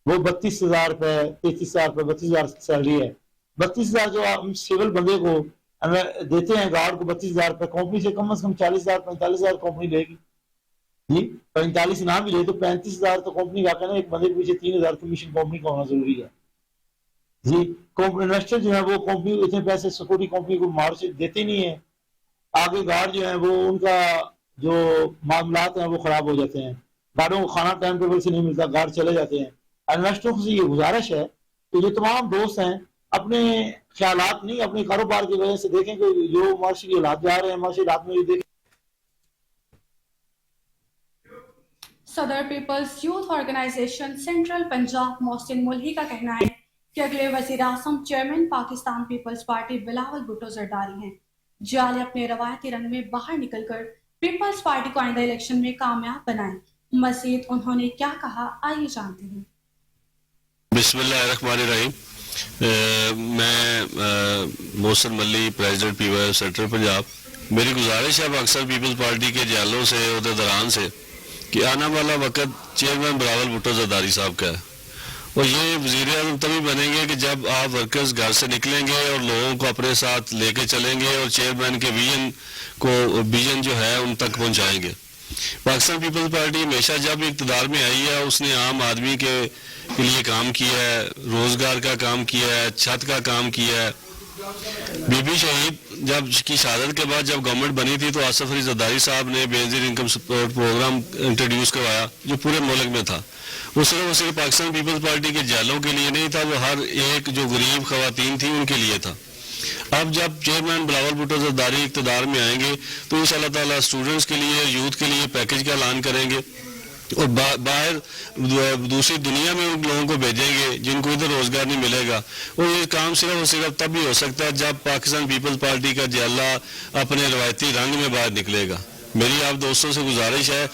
[SPEAKER 18] वो 32,000 रुपये, 33,000 रुपये, 32,000 सैलरी है। 32,000 जो हम सिविल बंदे को देते हैं, गार्ड को 32,000 रुपये, कंपनी से कम 40,000 45,000 कंपनी लेगी जी। 45 ना भी ले तो 35,000 तो कंपनी का कहना, एक बंदे के पीछे 3,000 कमीशन कंपनी का होना जरूरी है जी। इन्वेस्टर जो है वो कंपनी इतने पैसे सिक्योरिटी कंपनी को मार से देते नहीं है, आगे गार्ड जो है वो उनका जो मामलात हैं वो खराब हो जाते हैं, गार्डों को खाना टाइम टेबल से नहीं मिलता, गार्ड चले जाते हैं। इन्वेस्टरों से ये गुजारिश है कि जो तमाम दोस्त हैं अपने ख्यालात नहीं अपने कारोबार की वजह से देखें कि जो माशी हालात जा रहे हैं, माशी हालात में देखें।
[SPEAKER 2] सदर people's youth organisation central Punjab Mohsin Mulhi का कहना है कि अगले वज़ीर आज़म chairman Pakistan people's party Bilawal Bhutto Zardari हैं, जाले अपने रवायती रंग में बाहर निकलकर पीपल्स पार्टी को आइंदा इलेक्शन में कामयाब बनाएं। मज़ीद उन्होंने क्या कहा, आइए जानते हैं।
[SPEAKER 19] बिस्मिल्लाहिर्रहमानिर्रहीम। मैं मोहसिन मल्ली, प्रेसिडेंट पीपल्स सेंट्रल पंजाब। मेरी गुजारिश है पाकिस्तान पीपल्स पार्टी के जालों से, उहदेदारान से कि आने वाला वक्त चेयरमैन बिलावल भुट्टो जरदारी साहब का है और ये वज़ीर आज़म तभी बनेंगे कि जब आप वर्कर्स घर से निकलेंगे और लोगों को अपने साथ लेके चलेंगे और चेयरमैन के विजन जो है उन तक पहुंचाएंगे। पाकिस्तान पीपल्स पार्टी हमेशा जब इक़्तिदार में आई है उसने आम आदमी के लिए काम किया है, रोज़गार का काम किया है, छत का काम किया है। बीबी शहीद जब की शहादत के बाद जब गवर्नमेंट बनी थी तो आसिफ अली जरदारी साहब ने Benazir income support programme introduce करवाया जो पूरे मुल्क में था। वो सिर्फ पाकिस्तान पीपल्स पार्टी के जालों के लिए नहीं था, वो हर एक जो गरीब खवातीन थी उनके लिए था। अब जब चेयरमैन बिलावल भुट्टो जरदारी इक़्तिदार में आएंगे तो इंशाअल्लाह ताला स्टूडेंट्स के लिए, यूथ के लिए पैकेज का ऐलान करेंगे और बाहर दूसरी दुनिया में उन लोगों को भेजेंगे जिनको इधर रोजगार नहीं मिलेगा। और ये काम सिर्फ और सिर्फ तब भी हो सकता है जब पाकिस्तान पीपल्स पार्टी का जल्ला अपने रवायती रंग में बाहर निकलेगा। मेरी आप दोस्तों से गुजारिश है।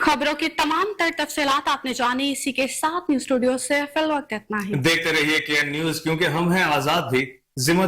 [SPEAKER 2] खबरों की तमाम तर तफसीलात आपने जानी। इसी के साथ न्यूज स्टूडियो से फिल वक्त इतना ही।
[SPEAKER 1] देखते रहिए केएन न्यूज, क्योंकि हम हैं आजाद भी जिम्मेदार।